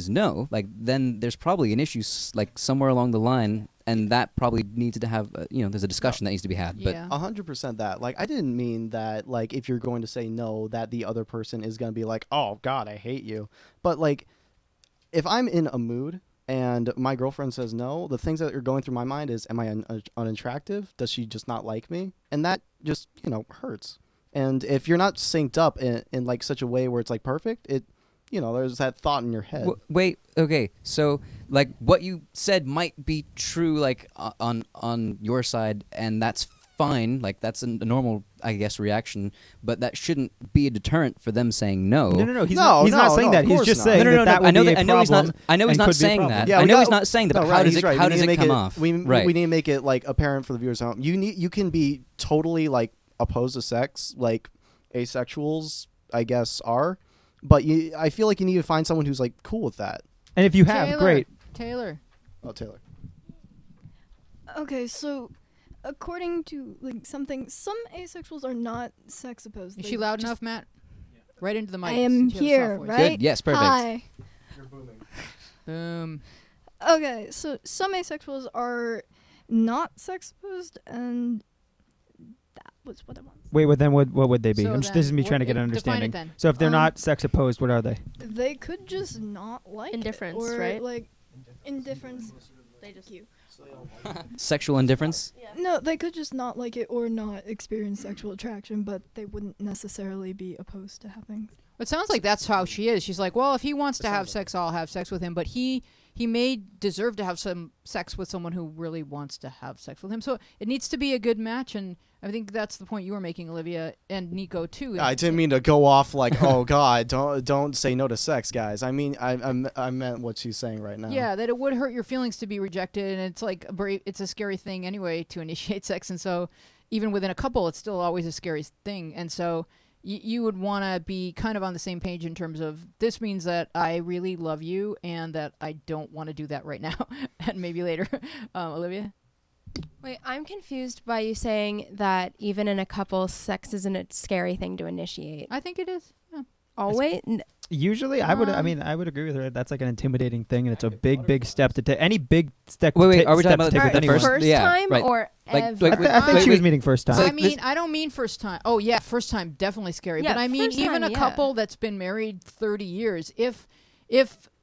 no. Like then there's probably an issue like somewhere along the line, and that probably needs to have there's a discussion that needs to be had. But Yeah. 100% that. Like, I didn't mean that, like, if you're going to say no, that the other person is going to be like, oh, God, I hate you. But, like, if I'm in a mood and my girlfriend says no, the things that are going through my mind is, am I unattractive? Does she just not like me? And that just, hurts. And if you're not synced up in like, such a way where it's, like, perfect, there's that thought in your head. wait, okay. So like what you said might be true, like on your side, and that's fine. Like that's a normal, I guess, reaction. But that shouldn't be a deterrent for them saying no. No. He's No, not saying no, that. of He's course just not. saying No. that I know would be that. a I know he's not. problem I know he's and not could be a saying problem. that. Yeah, I we know got- he's not saying that. No, But right, how does he's it? right. How We does need it to make come off? We Right. need to make it like apparent for the viewers at home. You can be totally like opposed to sex, like asexuals, I guess, are, but I feel like you need to find someone who's like cool with that. And if you have, Taylor, great. Taylor. Oh, Taylor. Okay, so according to like something, some asexuals are not sex opposed. Is They she loud just- enough, Matt? Right into the mic. I am since you have a here, soft voice. right? Good. Yes. Perfect. Hi. Boom. Okay, so some asexuals are not sex opposed, and that was what I wanted. Wait, well, then what would they be? So This then is me trying to what- get an define it understanding. then. So if they're Um, not sex opposed, what are they? They could just not like it, Indifference, or right? like indifference. They just you. Sexual indifference. No, they could just not like it or not experience sexual attraction, but they wouldn't necessarily be opposed to having. It sounds like that's how she is. She's like, well, if he wants to have sex, I'll have sex with him. But he may deserve to have some sex with someone who really wants to have sex with him. So it needs to be a good match, and I think that's the point you were making, Olivia, and Nico too. I didn't mean to go off like, oh God, don't say no to sex, guys. I mean, I meant what she's saying right now. Yeah, that it would hurt your feelings to be rejected, and it's like it's a scary thing anyway to initiate sex, and so even within a couple, it's still always a scary thing, and so you would want to be kind of on the same page in terms of this means that I really love you and that I don't want to do that right now, and maybe later. Olivia? Wait, I'm confused by you saying that even in a couple, sex isn't a scary thing to initiate. I think it is. Yeah. Always? Usually, I would agree with her. That's like an intimidating thing, and it's a big step to take. Any big step. Wait, are we step talking to about take the with anyone. First Yeah, time right. or Like- ever? like- I think she was wait. meeting first time. I mean, I don't mean first time. Oh, yeah, first time, definitely scary. Yeah, but I mean, first even time, a yeah. couple that's been married 30 years, if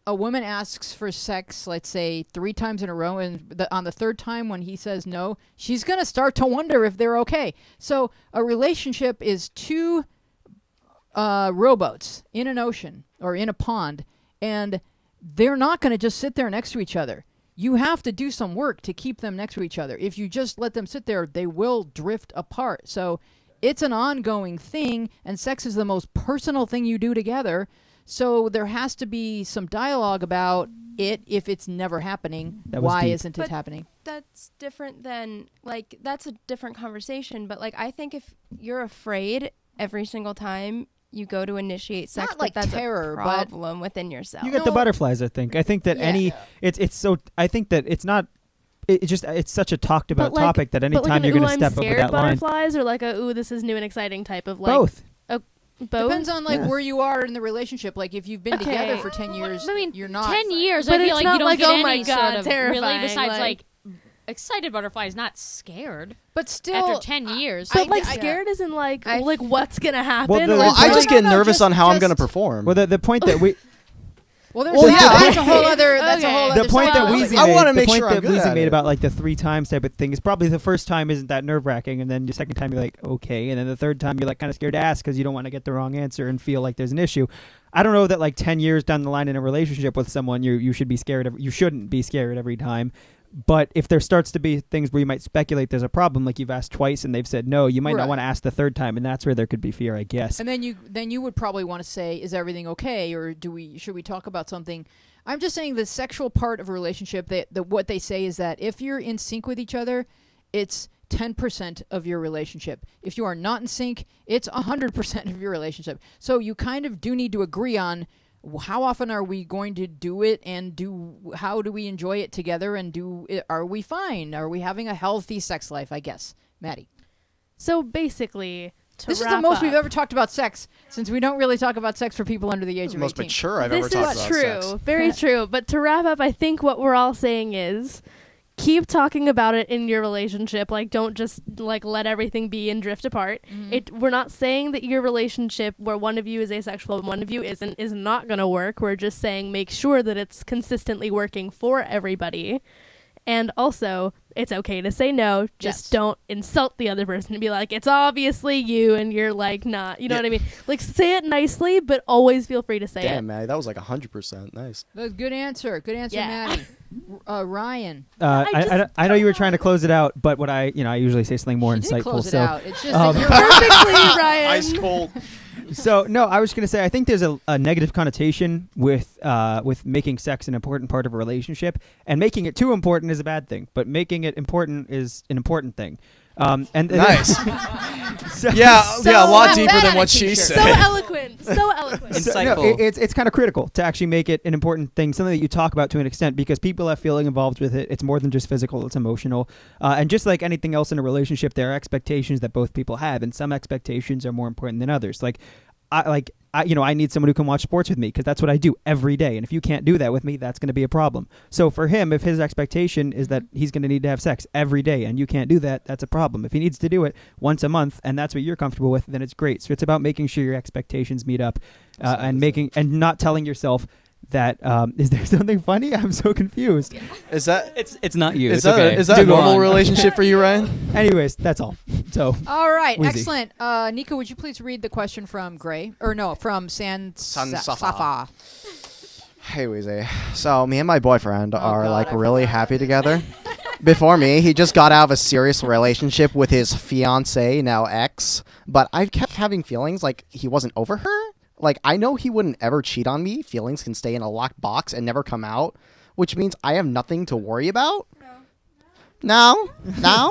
a woman asks for sex, let's say 3 times in a row, and on the third time when he says no, she's going to start to wonder if they're okay. So a relationship is 2 rowboats in an ocean or in a pond, and they're not going to just sit there next to each other. You have to do some work to keep them next to each other. If you just let them sit there, they will drift apart. So it's an ongoing thing, and sex is the most personal thing you do together. So there has to be some dialogue about it if it's never happening. That was Why deep. isn't it But happening? That's different than, like, that's a different conversation. But, like, I think if you're afraid every single time you go to initiate sex, Not like that's terror, a but- problem within yourself. You get the No. butterflies. I think that Yeah. it's so. I think that it's not. It's such a talked about But, like- topic that but like anytime an you're going ooh, to I'm step over scared that line, butterflies, or like a ooh, this is new and exciting type of like both. Both. Depends on like Yeah. where you are in the relationship. Like if you've been Okay. together for 10 years, I mean, you're not. 10 years, But I feel it's like not you don't like, get oh my any God, sort of terrifying, really besides like- excited butterflies, not scared. But still, After 10 years. But like I- scared isn't like I- like what's gonna happen. Well, the- or Well, it's I like- just No, get no, nervous just- on how I'm going to just- perform. Well, the point that we well, there's Well, that. yeah. That's a whole other. That's a Okay. whole the other. point that side. Weezy I made, wanna the make point sure that I'm good Weezy at made it. about like the 3 times type of thing is probably the first time isn't that nerve wracking, and then the second time you're like okay, and then the third time you're like kind of scared to ask because you don't want to get the wrong answer and feel like there's an issue. I don't know that like 10 years down the line in a relationship with someone you should be scared. You shouldn't be scared every time. But if there starts to be things where you might speculate there's a problem, like you've asked twice and they've said no, you might Right. not want to ask the third time, and that's where there could be fear, I guess. And then you would probably want to say, is everything okay, or should we talk about something? I'm just saying the sexual part of a relationship. What they say is that if you're in sync with each other, it's 10% of your relationship. If you are not in sync, it's 100% of your relationship. So you kind of do need to agree on how often are we going to do it, and how do we enjoy it together, and are we fine? Are we having a healthy sex life? I guess, Maddie. So basically, to This is the wrap most up, we've ever talked about sex, since we don't really talk about sex for people under the age the of most 18. mature I've ever This talked is about true, sex. very true. But to wrap up, I think what we're all saying is keep talking about it in your relationship. Like, don't just like let everything be and drift apart. We're not saying that your relationship where one of you is asexual and one of you isn't is not going to work. We're just saying make sure that it's consistently working for everybody. And also, it's okay to say no. Just Yes. don't insult the other person and be like, it's obviously you, and you're like, not. You know Yeah. what I mean? Like, say it nicely, but always feel free to say it. Damn, Maddie, that was like 100%. Nice. That's a good answer. Good answer, Yeah. Maddie. Ryan. I know you were trying to close it out, but what I usually say something more She did insightful. close it So out. It's just um, that you're Perfectly, Ryan. Ice cold. So no, I was going to say I think there's a negative connotation with making sex an important part of a relationship, and making it too important is a bad thing, but making it important is an important thing. And Nice. so, Yeah, So yeah, a lot that deeper on than a what she t-shirt. said. So eloquent. So eloquent. So, no, Insightful. it's kind of critical to actually make it an important thing, something that you talk about to an extent, because people have feeling involved with it. It's more than just physical; it's emotional. And just like anything else in a relationship, there are expectations that both people have, and some expectations are more important than others. I need someone who can watch sports with me because that's what I do every day. And if you can't do that with me, that's going to be a problem. So for him, if his expectation is that he's going to need to have sex every day and you can't do that, that's a problem. If he needs to do it once a month and that's what you're comfortable with, then it's great. So it's about making sure your expectations meet up and not telling yourself that is there something funny? I'm so confused. Is that It's not you. is It's that okay. is that Do a go normal on. relationship for you, Ryan? Anyways, that's all. So all right. Wheezy. Excellent. Nico, would you please read the question from Gray? Or no, from Safa. Safa. Hey, Weezy. So me and my boyfriend are God, like I really forgot. happy together. Before me, he just got out of a serious relationship with his fiance, now ex. But I've kept having feelings like he wasn't over her. Like, I know he wouldn't ever cheat on me. Feelings can stay in a locked box and never come out, which means I have nothing to worry about. No,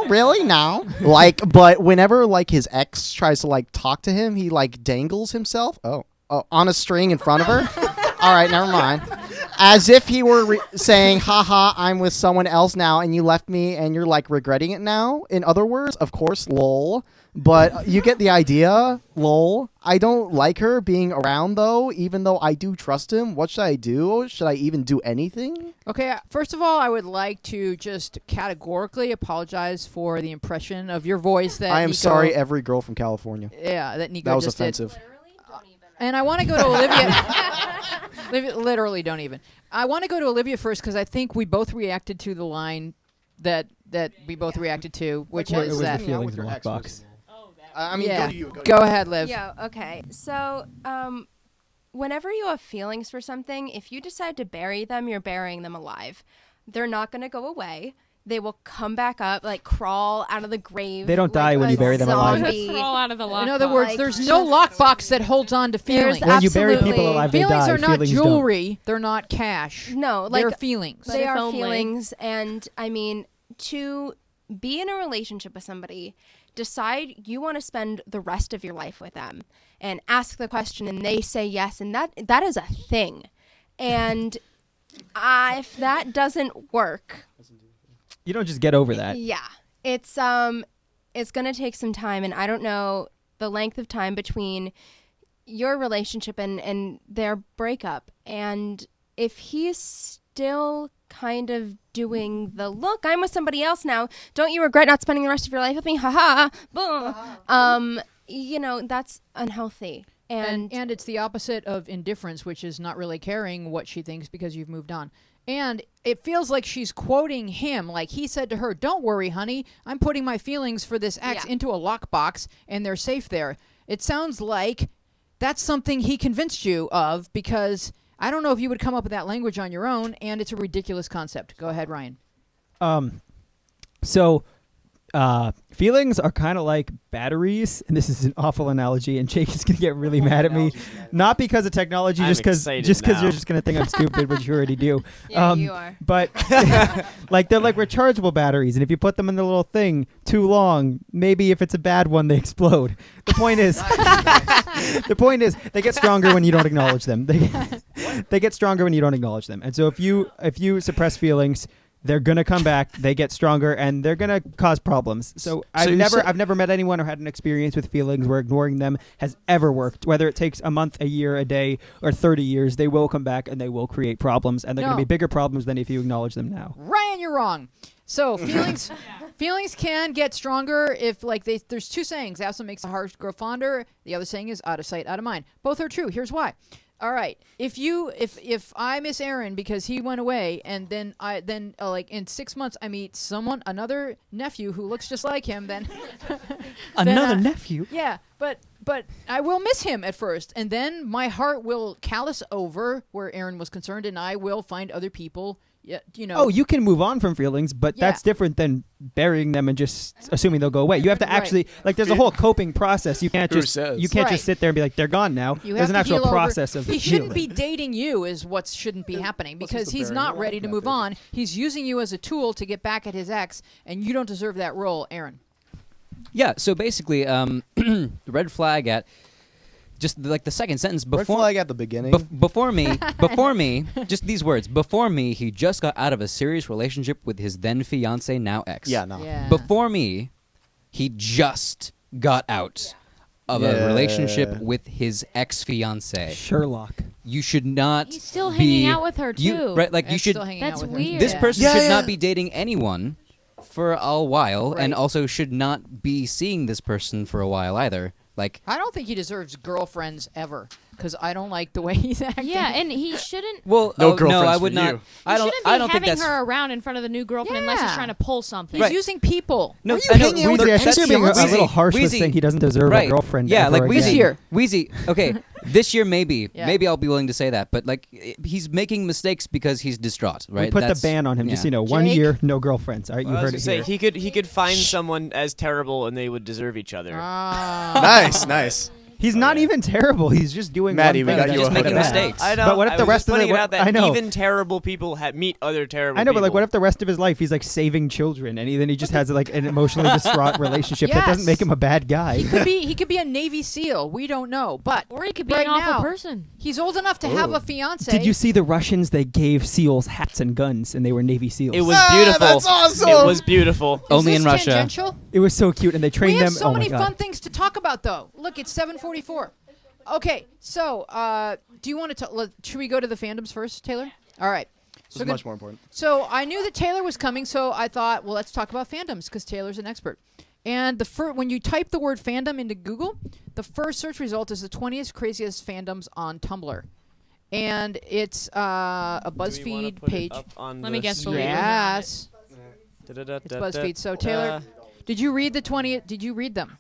really, no. Like, but whenever like his ex tries to like talk to him, he like dangles himself. Oh, on a string in front of her. All right, never mind. As if he were saying, haha, I'm with someone else now and you left me and you're like regretting it now. In other words, of course, lol. But you get the idea, lol. I don't like her being around though, even though I do trust him. What should I do? Should I even do anything? Okay, first of all, I would like to just categorically apologize for the impression of your voice that I am Nico- sorry, every girl from California. Yeah, that Nico That was just offensive. did. And I want to go to Olivia. Literally, don't even. I want to go to Olivia first because I think we both reacted to the line that we both reacted to, which it is was that. the feelings in the lockbox. I mean, Yeah. go to you. Go ahead, Liv. Yeah, okay. So, whenever you have feelings for something, if you decide to bury them, you're burying them alive. They're not going to go away. They will come back up, like crawl out of the grave. They don't like die when a you bury them alive. zombie. Crawl out of the lockbox. In other words, Like, there's no lockbox that holds on to There's feelings. When you bury people absolutely- alive, they Feelings die. are not Feelings don't. jewelry. They're not cash. No, like They're feelings. But they if are only. feelings, and I mean, to be in a relationship with somebody, decide you want to spend the rest of your life with them, and ask the question, and they say yes, and that is a thing. And if that doesn't work, You don't just get over that. yeah, it's going to take some time, and I don't know the length of time between your relationship and their breakup, and if he's still kind of doing the look, I'm with somebody else now, don't you regret not spending the rest of your life with me, haha, that's unhealthy. And it's the opposite of indifference, which is not really caring what she thinks because you've moved on. And it feels like she's quoting him, like he said to her, "Don't worry, honey, I'm putting my feelings for this ex into a lockbox and they're safe there." It sounds like that's something he convinced you of, because I don't know if you would come up with that language on your own, and it's a ridiculous concept. Go ahead, Ryan. Feelings are kind of like batteries, and this is an awful analogy, and Jake is going to get really mad at me. Not because of technology, just because you're just going to think I'm stupid, which you already do. Yeah, you are. But like they're like rechargeable batteries, and if you put them in the little thing too long, maybe if it's a bad one, they explode. The point is, they get stronger when you don't acknowledge them. They get stronger when you don't acknowledge them, and so if you suppress feelings, they're gonna come back. They get stronger, and they're gonna cause problems. So I've never met anyone or had an experience with feelings where ignoring them has ever worked. Whether it takes a month, a year, a day, or 30 years, they will come back and they will create problems, and they're gonna be bigger problems than if you acknowledge them now. Ryan, you're wrong. So feelings can get stronger if there's two sayings. Absent makes the heart grow fonder. The other saying is out of sight, out of mind. Both are true. Here's why. All right. If I miss Aaron because he went away, and then in 6 months I meet another nephew who looks just like him, then another nephew. Yeah, but I will miss him at first, and then my heart will callous over where Aaron was concerned, and I will find other people. Yeah, Oh, you can move on from feelings, but that's different than burying them and just assuming they'll go away. You have to actually there's a whole coping process. You can't just sit there and be like, they're gone now. There's an actual process of He shouldn't be dating you is what shouldn't be happening, because he's not ready to move on. He's using you as a tool to get back at his ex, and you don't deserve that role, Aaron. Yeah, so basically, the red flag at just like the second sentence before. Red flag at the beginning. Before me, just these words. Before me, he just got out of a serious relationship with his then fiance, now ex. Yeah, no. Yeah. Before me, he just got out of a relationship with his ex-fiance. Sherlock. You should not. He's still be, hanging out with her too. You should. That's weird. This person should not be dating anyone for a while, and also should not be seeing this person for a while either. I don't think he deserves girlfriends ever, because I don't like the way he's acting. Yeah, and he shouldn't. Well, no, I would not. I don't think think that's having her around in front of the new girlfriend unless he's trying to pull something. He's using people. No, I think you're being a little harsh with saying he doesn't deserve a girlfriend. Yeah, like Wheezy. Wheezy. Okay, this year maybe I'll be willing to say that, but he's making mistakes because he's distraught, right? We put the ban on him. Just 1 year, no girlfriends. All right, you heard it here. He could find someone as terrible, and they would deserve each other. Nice. He's not even terrible. He's just doing Maddie, one we thing. got you just making mistakes. I know. But what if the rest of I know. Even terrible people meet other terrible people. I know, but what if the rest of his life he's saving children, and then he just has an emotionally distraught relationship that doesn't make him a bad guy? He could be a Navy SEAL. We don't know, or he could be an awful person. He's old enough to have a fiance. Did you see the Russians? They gave SEALs hats and guns, and they were Navy SEAls. It was beautiful. That's awesome. It was beautiful. Only in Russia. Tangential? It was so cute, and they trained them. We have so many fun things to talk about, though. Look, it's 7:44. Okay, so do you want to? Should we go to the fandoms first, Taylor? All right. This is much more important. So I knew that Taylor was coming, so I thought, well, let's talk about fandoms because Taylor's an expert. And when you type the word fandom into Google, the first search result is the 20th craziest fandoms on Tumblr, and it's a BuzzFeed page. Let me guess. Yes, it's BuzzFeed. So Taylor, did you read the 20th? Did you read them?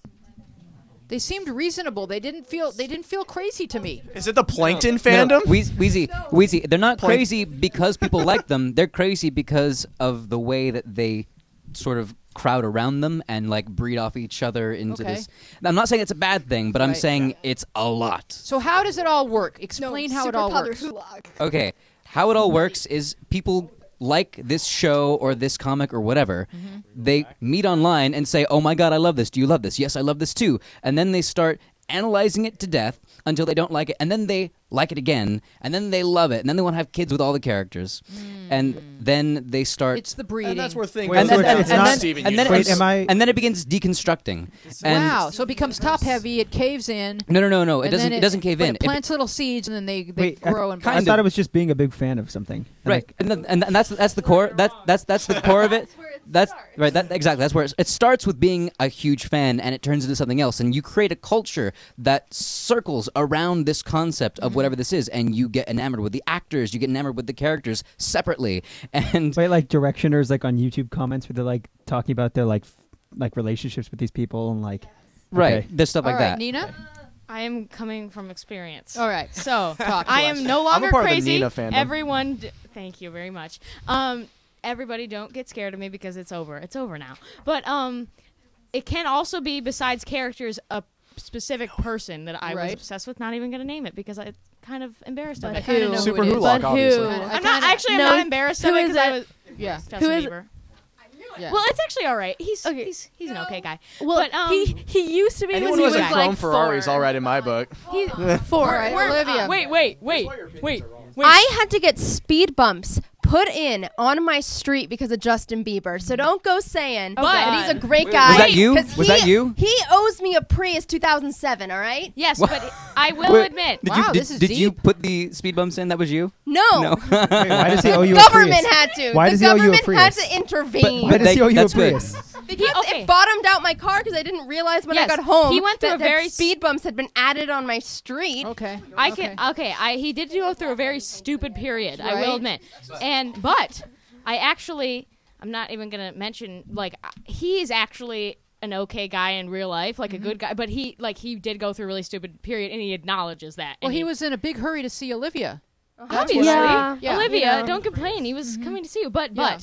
They seemed reasonable. They didn't feel crazy to me. Is it the Plankton fandom? Wheezy. They're not crazy because people like them. They're crazy because of the way that they sort of crowd around them and breed off each other into this. I'm not saying it's a bad thing, but I'm saying it's a lot. So how does it all work? Explain how it all works. Okay. How it all works is people like this show or this comic or whatever, they meet online and say, oh my God, I love this. Do you love this? Yes, I love this too. And then they start analyzing it to death until they don't like it. And then they like it again, and then they love it, and then they want to have kids with all the characters, and then they start. It's the breeding. And that's where things. Wait, so it's not- Steven and then Universe. Wait, am I? and then it begins deconstructing. And Wow. So it becomes top heavy. It caves in. no. It and doesn't. then It doesn't cave but in. It plants little seeds, and then they Wait, grow and. I kind thought of. it was just being a big fan of something. Right, and that's the core. That's the core of it. That's right. That exactly. That's where it starts with being a huge fan, and it turns into something else, and you create a culture that circles around this concept of whatever this is, and you get enamored with the actors, you get enamored with the characters separately, and Wait, like directioners, like on YouTube comments where they're like talking about their like relationships with these people and like. right, Okay. there's stuff All like right, that. Nina. I am coming from experience. All right. So Talk to I us. am no I'm longer a part of the crazy. Nina fandom. Everyone, thank you very much. Everybody, don't get scared of me because it's over. It's over now. But it can also be, besides characters, a specific person that I was Right. obsessed with. Not even gonna name it because I'm kind of embarrassed of But it. I kinda know Super who it is. Hulock, But obviously. who? I I'm not kinda- actually. No, I'm not embarrassed of who it is because I it? was Yeah. Justin Who is it? Bieber. Yeah. Well, it's actually all right. He's Okay. he's an okay guy. Well, But, he used to be Anyone when who he has was a Chrome like Ferrari is 4. all right in my book. All right, Olivia. Wait. I had to get speed bumps put in on my street because of Justin Bieber. So don't go saying that he's a great guy. Was that you? 'cause Was that you? He owes me a Prius 2007, all right? Yes, What? but I will Wait, admit. Did Wow, you this is did you deep. put the speed bumps in? That was you? No. No. Wait, why does he owe you a Government Prius? had to. Why the does he owe you a government had Prius? to intervene. Why does he owe you a That's good. Prius? because Okay. it bottomed out my car because I didn't realize when I Yes, got home he went through that, a that very speed bumps had been added on my street. Okay. I can he did go through a very stupid period. I Right. will admit, but I'm not even gonna mention he's actually an okay guy in real life, like a good guy. But he did go through a really stupid period, and he acknowledges that. Well, and he was in a big hurry to see Olivia. obviously Yeah. Yeah. Olivia. You know. Don't complain. He was coming to see you, but Yeah.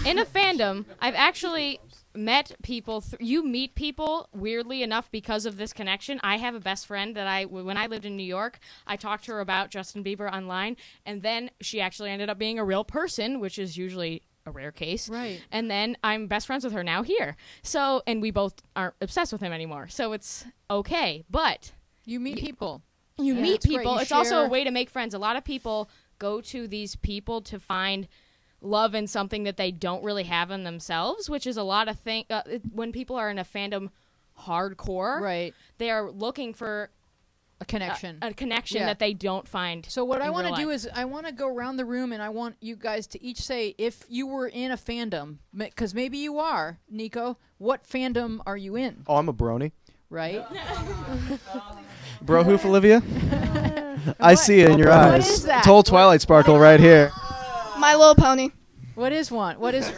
in a fandom, I've actually met people. You meet people weirdly enough because of this connection. I have a best friend that when I lived in New York, I talked to her about Justin Bieber online, and then she actually ended up being a real person, which is usually a rare case. Right. And then I'm best friends with her now here. So, and we both aren't obsessed with him anymore. So it's okay. But You meet people. you Yeah, meet it's great. people. You It's also a share- way to make friends. A lot of people go to these people to find love in something that they don't really have in themselves, which is a lot of when people are in a fandom hardcore, Right. they are looking for A connection. a connection Yeah. that they don't find. So what I in want to real do life. is I want to go around the room and I want you guys to each say if you were in a fandom, because maybe you are, Nico. What fandom are you in? Oh, I'm a brony. Right? Bro hoof, Olivia? I see it in your What eyes. is that? Told Twilight Sparkle right here. My Little Pony. What is one? What is?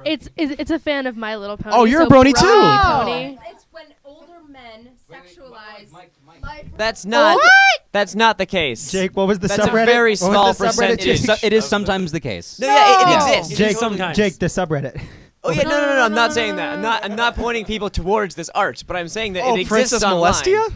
It's a fan of My Little Pony. Oh, you're a so brony too. Pony. It's when older men sexualize. That's not. What? That's not the case. Jake, what was the That's a subreddit? very What was small the subreddit, percentage. Jake? It is sometimes the case. No, yeah, it No. exists. Jake, sometimes. Jake, the subreddit. Oh yeah, no. I'm not saying that. I'm not pointing people towards this art, but I'm saying that Oh, it exists Princess online. Molestia?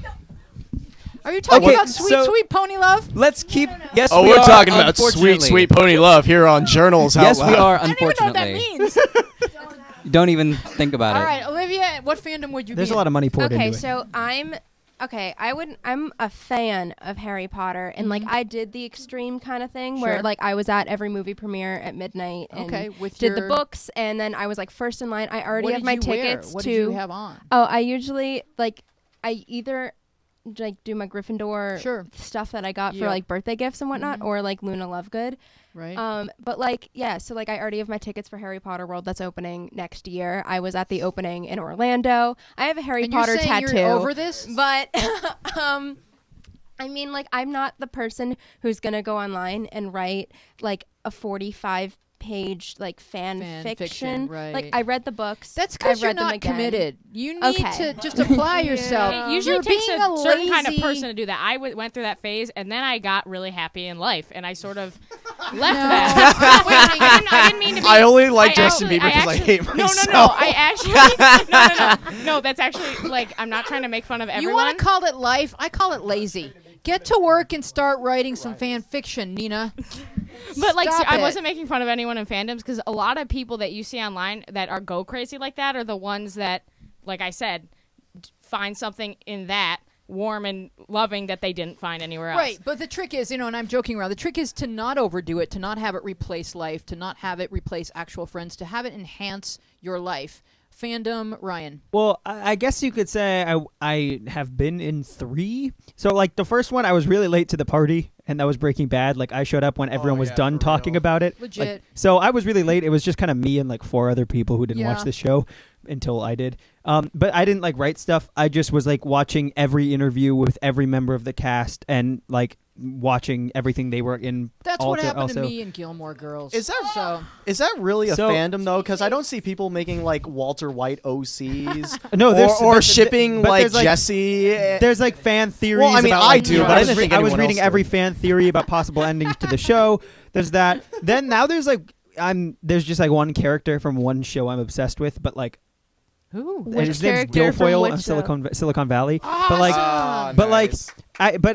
Are you talking Okay, about sweet, so- sweet pony love? Let's keep. Yes, Oh, we we're are, talking about sweet, unfortunately. sweet pony love here on Journals Out Yes, Loud. we are. I don't even know what that Unfortunately, means. don't even think about All it. right, Olivia, what fandom would you There's be a lot of money poured Okay, into it. so I'm a fan of Harry Potter, and like I did the extreme kind of thing where Sure. like I was at every movie premiere at midnight and Okay, with did your- the books, and then I was like first in line. I already What have did my you wear? tickets What to. did you have on? Oh, I usually I either like do my Gryffindor Sure. stuff that I got Yep. for like birthday gifts and whatnot, or like Luna Lovegood. Right. But like, yeah, so like I already have my tickets for Harry Potter World that's opening next year. I was at the opening in Orlando. I have a Harry and Potter you're saying tattoo. You're over this? But I mean, like, I'm not the person who's gonna go online and write like a 45-page like fan fiction. right. Like, I read the books. That's I've because you're read them not again. committed. You need Okay. to just apply yourself. It usually You're takes being a certain kind of lazy- person to do that. I went through that phase, and then I got really happy in life, and I sort of left that. Wait, I didn't mean to be. I only like Justin Bieber because I actually- hate No, myself. I actually. No, that's actually, like, I'm not trying to make fun of You everyone. want to call it life? I call it lazy. Get to work and start writing some fan fiction, Nina. But like, Stop I it. wasn't making fun of anyone in fandoms, because a lot of people that you see online that go crazy like that are the ones that, like I said, find something in that warm and loving that they didn't find anywhere else. Right, but the trick is, and I'm joking around, the trick is to not overdo it, to not have it replace life, to not have it replace actual friends, to have it enhance your life. Fandom, Ryan. Well, I guess you could say I have been in 3. So, like, the first one, I was really late to the party, and that was Breaking Bad. Like, I showed up when everyone was done talking about it. Legit. Like, so I was really late. It was just kind of me and, like, 4 other people who didn't watch the show until I did. But I didn't, like, write stuff. I just was, like, watching every interview with every member of the cast and, like, watching everything they were in. That's what happened to me in Gilmore Girls. Is that really a fandom though? Because I don't see people making like Walter White OCs. No, or shipping like Jesse. There's like fan theories. Well, I mean, about, I like, do, but I didn't think I was anyone reading else every did. fan theory about possible endings to the show. There's that. Then now there's like there's just like one character from one show I'm obsessed with, but like. Who? Which his name's character from Guilfoyle which on show? Silicon Valley. Awesome. But like, but like,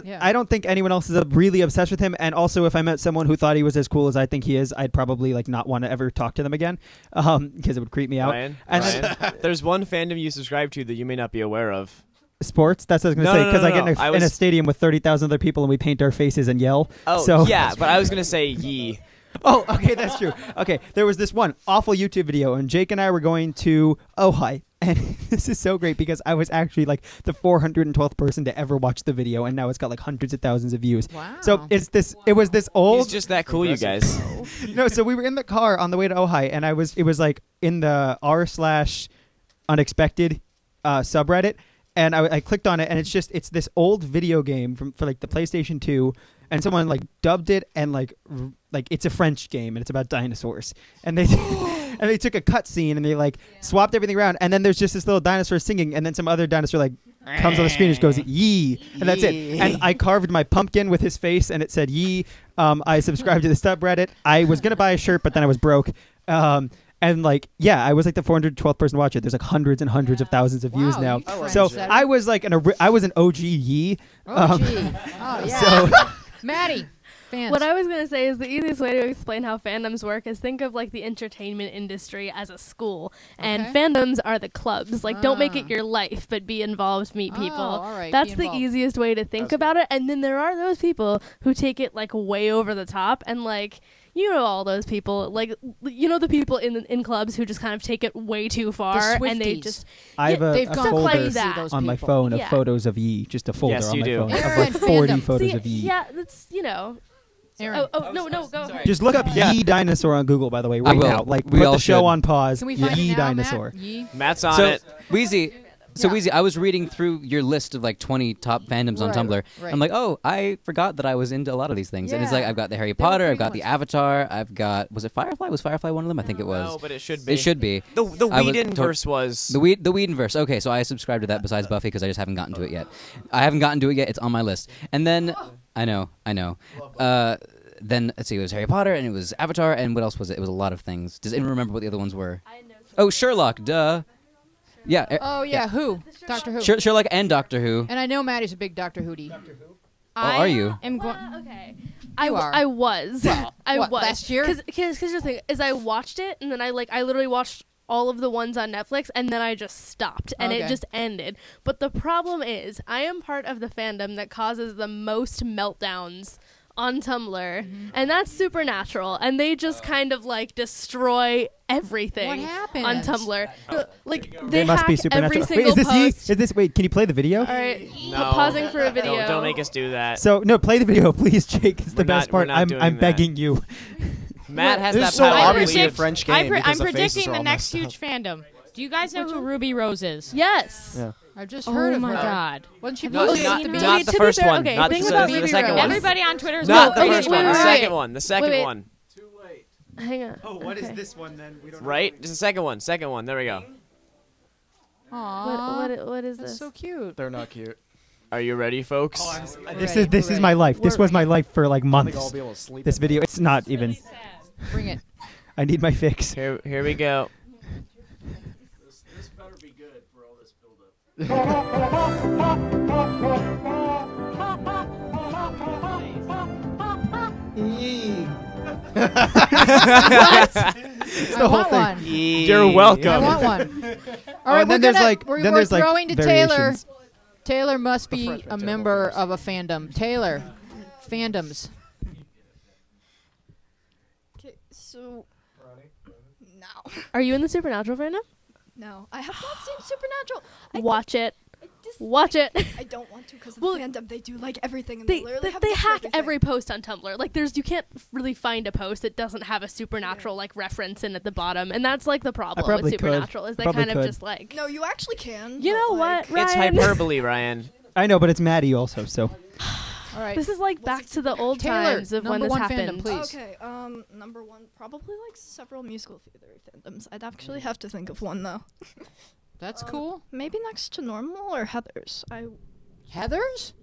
nice. I don't think anyone else is really obsessed with him. And also, if I met someone who thought he was as cool as I think he is, I'd probably like not want to ever talk to them again, because it would creep me out. Ryan, And Ryan, there's one fandom you subscribe to that you may not be aware of. Sports. That's what I was gonna No, say, no, because no, I get no. in a stadium with 30,000 other people and we paint our faces and yell. Oh, so. yeah, but I was gonna say Yee. Oh, okay, that's true. Okay, there was this one awful YouTube video, and Jake and I were going to Ojai, and this is so great because I was actually like the 412th person to ever watch the video, and now it's got like hundreds of thousands of views. Wow. So it was this old. He's just that cool, you guys. No, so we were in the car on the way to Ojai, and it was like in the r/unexpected subreddit, and I clicked on it, and it's this old video game for like the PlayStation 2. And someone like dubbed it, and like it's a French game, and it's about dinosaurs. And they took a cutscene and they like swapped everything around, and then there's just this little dinosaur singing, and then some other dinosaur like comes on the screen and just goes yee, and that's it. And I carved my pumpkin with his face, and it said yee. I subscribed to the subreddit. I was gonna buy a shirt, but then I was broke. And like, yeah, I was like the 412th person to watch it. There's like hundreds and hundreds of thousands of views now. So I was like I was an OG yee. Oh yeah. So. Maddie, fans. What I was going to say is the easiest way to explain how fandoms work is think of like the entertainment industry as a school, and fandoms are the clubs. Like, don't make it your life, but be involved, meet people. All right, That's be the involved. easiest way to think about it. And then there are those people who take it like way over the top, and like, you know, all those people, like, you know, the people in clubs who just kind of take it way too far, and they Swifties. just I have they've a gone folder crazy, those on my people. phone of Yeah. photos of Yee, just a folder Yes, on you my do. phone of Aaron, like 40 fandom. photos See, of Yee. yeah, that's, you know. Aaron. No, go. Just look up Yee dinosaur on Google, by the way, right will. now. Like, We put all the show should. on pause. Can we find Yee it now, dinosaur. Matt? Yee? Matt's on So it. Wheezy, I was reading through your list of like 20 top fandoms on Right, Tumblr. right. I'm like, oh, I forgot that I was into a lot of these things. And it's like Yeah. I've got the Harry They were Potter, pretty I've got good the ones. Avatar, I've got was it Firefly? Was Firefly one of them? I think it was. No, but it should be. It should be. The I was Whedonverse was. The Whedonverse. Okay, so I subscribe to that besides Buffy because I just haven't gotten to it yet. I haven't gotten to it yet. It's on my list. And then I know. Then let's see, it was Harry Potter and it was Avatar and what else was it? It was a lot of things. Does anyone remember what the other ones were? I know. Oh, Sherlock. Duh. Yeah. Oh yeah, who? Doctor Who. Sherlock and Doctor Who. And I know Maddie's a big Doctor Who-die. are you? Am Well, okay. You are. I was. I what, was. last year? Because the thing is, I watched it, and then I literally watched all of the ones on Netflix, and then I just stopped, and it Okay. just ended. But the problem is, I am part of the fandom that causes the most meltdowns on Tumblr, and that's Supernatural, and they just kind of like destroy everything What happened? on Tumblr. Like They they must be hack supernatural. every Wait, is single this post. Yee? Is this? Wait, can you play the video? All right, No. pausing for a video. Don't make us do that. So no, play the video, please, Jake. It's the We're best not- we're part. not I'm doing I'm that. begging you. Matt has This that is so power. obviously a predict- French game because I'm the faces predicting are the all next messed huge up. fandom. Do you guys know who Ruby Rose is? Yes. Yeah. I've just heard Oh of my her. god. Wasn't she Not, supposed not, to be? Ruby- not to the be first fair, one. okay, Not think the, about the Ruby second Rose. one. Everybody on Twitter is Not the okay, first one. wait, The wait, second wait. one. The second Wait. one. Hang on. Oh, what is Okay. this one then? We don't Right? Just the second one. Second one. There we go. Aww. What is That's this? so cute. They're not cute. Are you ready, folks? This is my life. This was my life for like I think months. I'll be able to sleep. This video, it's not even. Bring it. I need my fix. Here we go. This better be good for all this buildup. I want one. You're I welcome. want one. All right, and then there's like we're then there's like throwing to variations. Taylor. Taylor must The be freshman a table member games. of a fandom. Taylor, fandoms. Okay, so no, Are you in the Supernatural right now? no, I have not seen Supernatural. I Watch it. dislike Watch it. I don't want to because of Well, the fandom. They do like everything, and They literally they, have they books for hack everything. every post on Tumblr. Like you can't really find a post that doesn't have a Supernatural like reference in at the bottom, and that's like the problem with probably could. Supernatural is they Probably kind of could. just like No, you actually can. you but, know like, what, It's Ryan? hyperbole, Ryan. I know, but it's Maddie also. So All right. This is like What's back it to the old Taylor, times of when number this one happened. fandom, please. Okay, number one, probably like several musical theater fandoms. I'd actually have to think of one though. That's cool. Maybe next to Normal or Heather's. Heather's?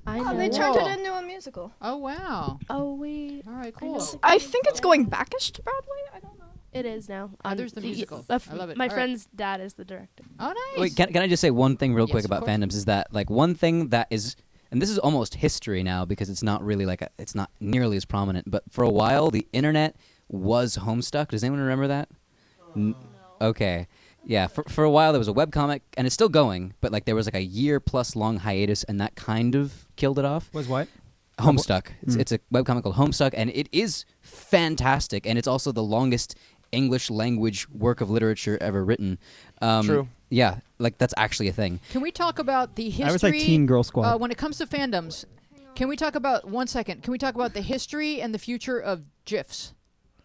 I Oh, know. they turned Whoa. it into a musical. Oh, wow. Oh wait, All right, I know. cool. I think it's going backish to Broadway. I don't know. it is now. Heather's the musical. I love it. My All right. friend's dad is the director. Oh, nice. Wait, can I just say one thing real Yes, quick of about course. fandoms? Is that like one thing that is, and this is almost history now because it's not really like it's not nearly as prominent. But for a while, the internet was Homestuck. Does anyone remember that? Okay. Yeah, for a while there was a webcomic, and it's still going, but like there was like a year-plus long hiatus, and that kind of killed it off. was what? Homestuck. It's a webcomic called Homestuck, and it is fantastic, and it's also the longest English language work of literature ever written. True. Yeah, like that's actually a thing. Can we talk about the history? I was like Teen Girl Squad. When it comes to fandoms, can we talk about 1 second? Can we talk about the history and the future of GIFs?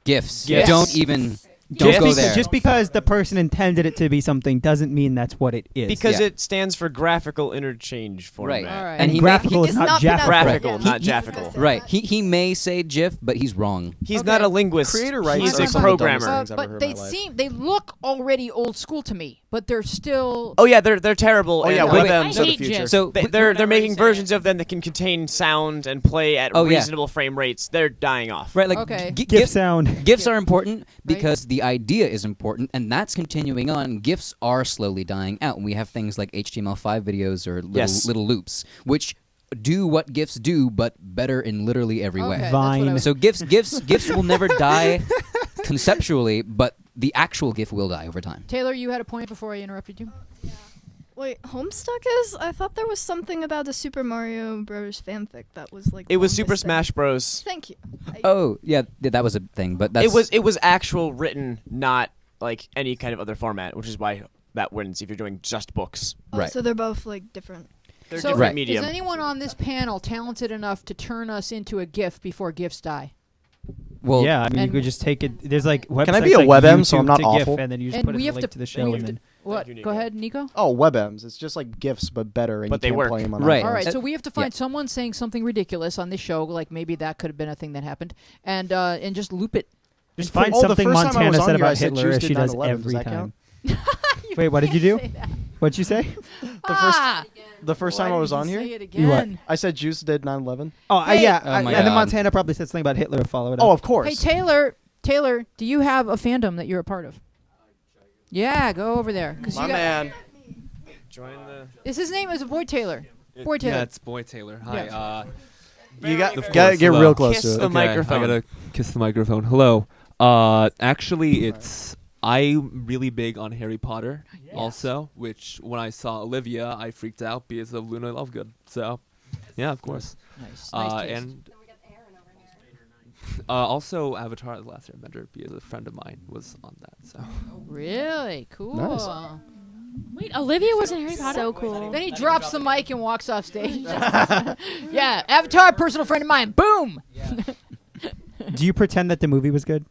GIFs. Gifs. Don't even don't Gifs. go there. Just because the person intended it to be something doesn't mean that's what it is. Because Yeah. it stands for graphical interchange format. Right. All right. And he graphical may, is It's not not Jaffa. pronounced- Graphical, Yeah. not He- Jaffical. right. He may say GIF, but he's wrong. He's Okay. not a linguist. Creator rights He's are a some of the programmer. dumbest things I've ever But heard they in my life. they look already old school to me, but they're still. Oh yeah, they're terrible. Oh, and yeah, web wait, M's I are the hate future. GIFs. So They're making versions of them that can contain sound and play at Oh, yeah. reasonable frame rates. They're dying off. right, like Okay. GIF sound. GIFs are important because the idea is important, and that's continuing on. GIFs are slowly dying out, and we have things like HTML5 videos or Yes. little loops, which do what GIFs do, but better in literally every Okay, way. that's what I Vine. was- So GIFs will never die conceptually, but the actual GIF will die over time. Taylor, you had a point before I interrupted you. Wait, Homestuck is? I thought there was something about a Super Mario Bros. Fanfic that was like. It was the Super longest thing. Smash Bros. Thank you. Oh yeah, that was a thing, but that's It was actual written, not like any kind of other format, which is why that wins if you're doing just books. Oh, right. So they're both like different. They're So, different Right. medium. is anyone on this panel talented enough to turn us into a GIF before GIFs die? well. Yeah, I mean, you and- could just take it. There's like websites Can I be a like WebM so I'm YouTube not to awful? GIF, and then you just And put we a have link to- to the and show. we And have then What? you, Go Nico. ahead, Nico. Oh, WebMs. It's just like GIFs, but better, and But you they can't work. play them on Right. iPhones. All right, Uh, so we have to find someone saying something ridiculous on this show, like maybe that could have been a thing that happened, and just loop it. just find Oh, the something first time I Montana was on said here, I about said Hitler Jews as did she does 9/11. Does every that time. count? Wait, what did you do? Say that. What'd you say? The first time I was on here, Say it You what? again. I said Jews did 9/11. Oh, Hey. yeah. Oh my and then God. Montana probably said something about Hitler to follow it up. Oh, of course. Hey Taylor, do you have a fandom that you're a part of? Yeah, go over there. 'Cause My you got, man. Join the. Is his name is Boy Taylor? Boy Taylor. Yeah, it's Boy Taylor. Hi. Yeah. You got Of gotta course, get hello. real close Kiss to it. the microphone. I gotta kiss the microphone. Hello. Actually, I'm really big on Harry Potter also, which when I saw Olivia, I freaked out because of Luna Lovegood. So, yeah, of course. Nice. Nice taste. And also Avatar: The Last Airbender because a friend of mine was on that. So. Really cool. Nice. Wait, Olivia was in Harry Potter? So cool. Then he drops the mic and walks off stage. Yeah, Avatar, personal friend of mine. Boom. Do you pretend that the movie was good?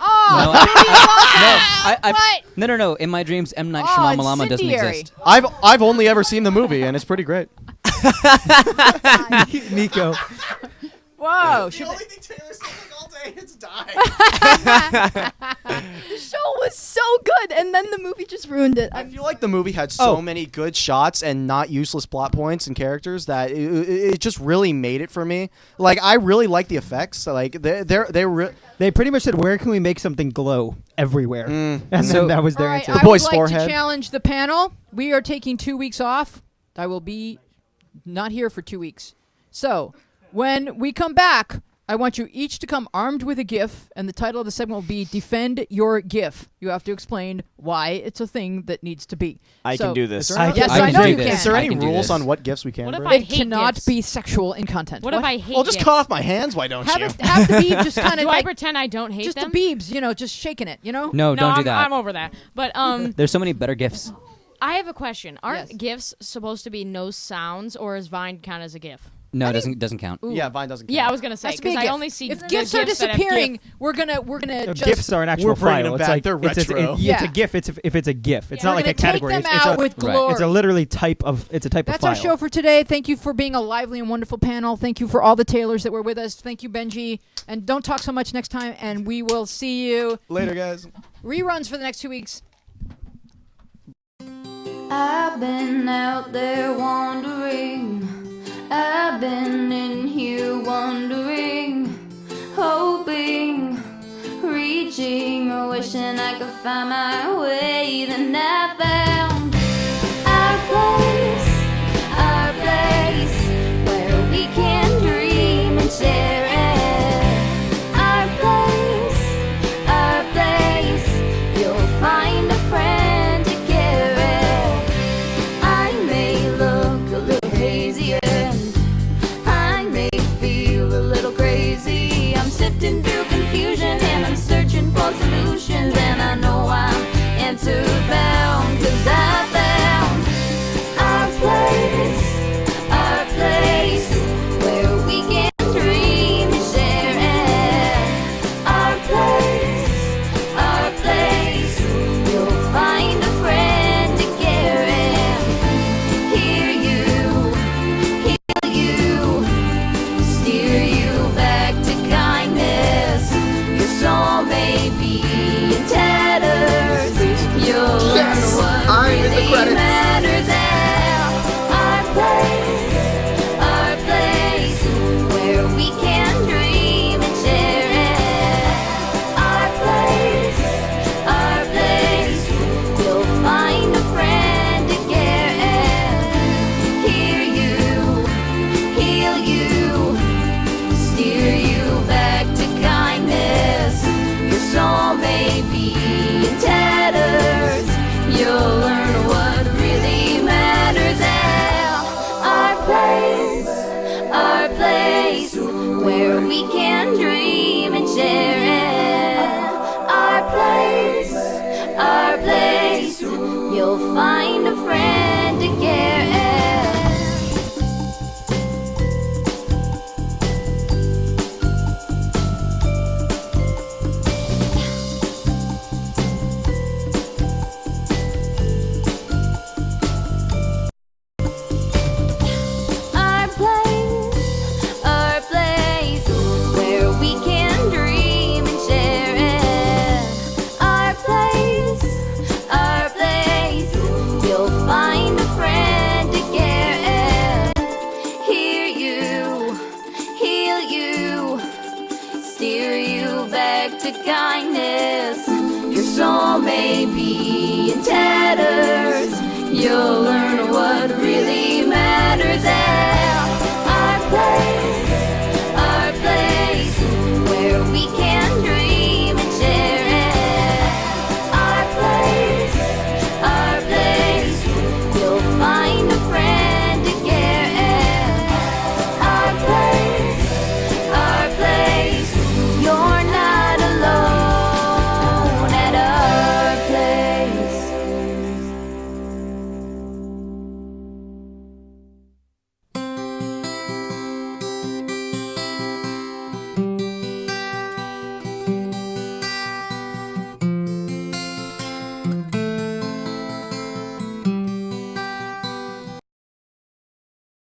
Oh, No, in my dreams, M. Night Oh, Shyamalan doesn't incendiary. exist. I've only ever seen the movie, and it's pretty great. Nico. Whoa. Should thing Taylor said all day is die. The show was so good, and then the movie just ruined it. I feel like the movie had so Oh. many good shots and not useless plot points and characters that it just really made it for me. Like I really like the effects. Like They pretty much said, "Where can we make something glow everywhere?" And So- then that was their All right, answer. I boy's would like forehead. to challenge the panel. We are taking 2 weeks off. I will be not here for 2 weeks. So when we come back, I want you each to come armed with a GIF, and the title of the segment will be "Defend Your GIF." You have to explain why it's a thing that needs to be. I can do this. Yes, I I can know do you this. can. Is there I any can do rules this. on what gifts we can What if bring? I It hate cannot gifts? be sexual in content. What if I hate Well, just gifts? cut off my hands. Why don't have you? have the beeb just kind of Do I like pretend I don't hate just them? the beebs, just shaking it, No, no, don't do I'm, that. I'm over that. But There's so many better gifts. I have a question. Aren't Yes. GIFs supposed to be no sounds, or is Vine count as a GIF? No, it doesn't count. Yeah, Vine doesn't. Yeah, count. I was gonna say Has to be a because I GIF. only see if the gifs are GIFs that have disappearing, GIF. we're gonna just GIFs are an actual We're bringing file. them It's back. like They're it's retro. It's Yeah. a GIF. If it's a GIF, it's we're not like gonna a category. Take them It's out a, with Right. glory. it's a literally type of. It's a type That's of file. our show for today. Thank you for being a lively and wonderful panel. Thank you for all the Taylors that were with us. Thank you, Benji. And don't talk so much next time. And we will see you Later, guys. reruns for the next 2 weeks. I've been out there wandering. I've been in here wondering, hoping, reaching, wishing I could find my way. Then I found our place, where we can dream and share it. Our place, you'll find a friend to care it. I may look a little hazy and I may feel a little crazy. I'm sifting through confusion and I'm searching for solutions, and I know I'm answer bound, 'cause I found our place, where we can dream and share it. Our place, you'll find a friend to care and hear you, heal you, steer you back to kindness. Your soul may be in tatters. You'll learn what really matters. Our place, where we can dream and share it. Our place, you'll find a friend to care and hear you, heal you, steer you back to kindness. Your soul may be in tatters. You'll learn what really matters. Our place, where we can dream and share it. Our place, you'll find a friend to care it. Our place, where we can dream and share it. Our place, you'll find a friend to care and hear you, heal you, steer you back to kindness. Your soul may be in tatters. You'll learn what really matters. Our place, where we can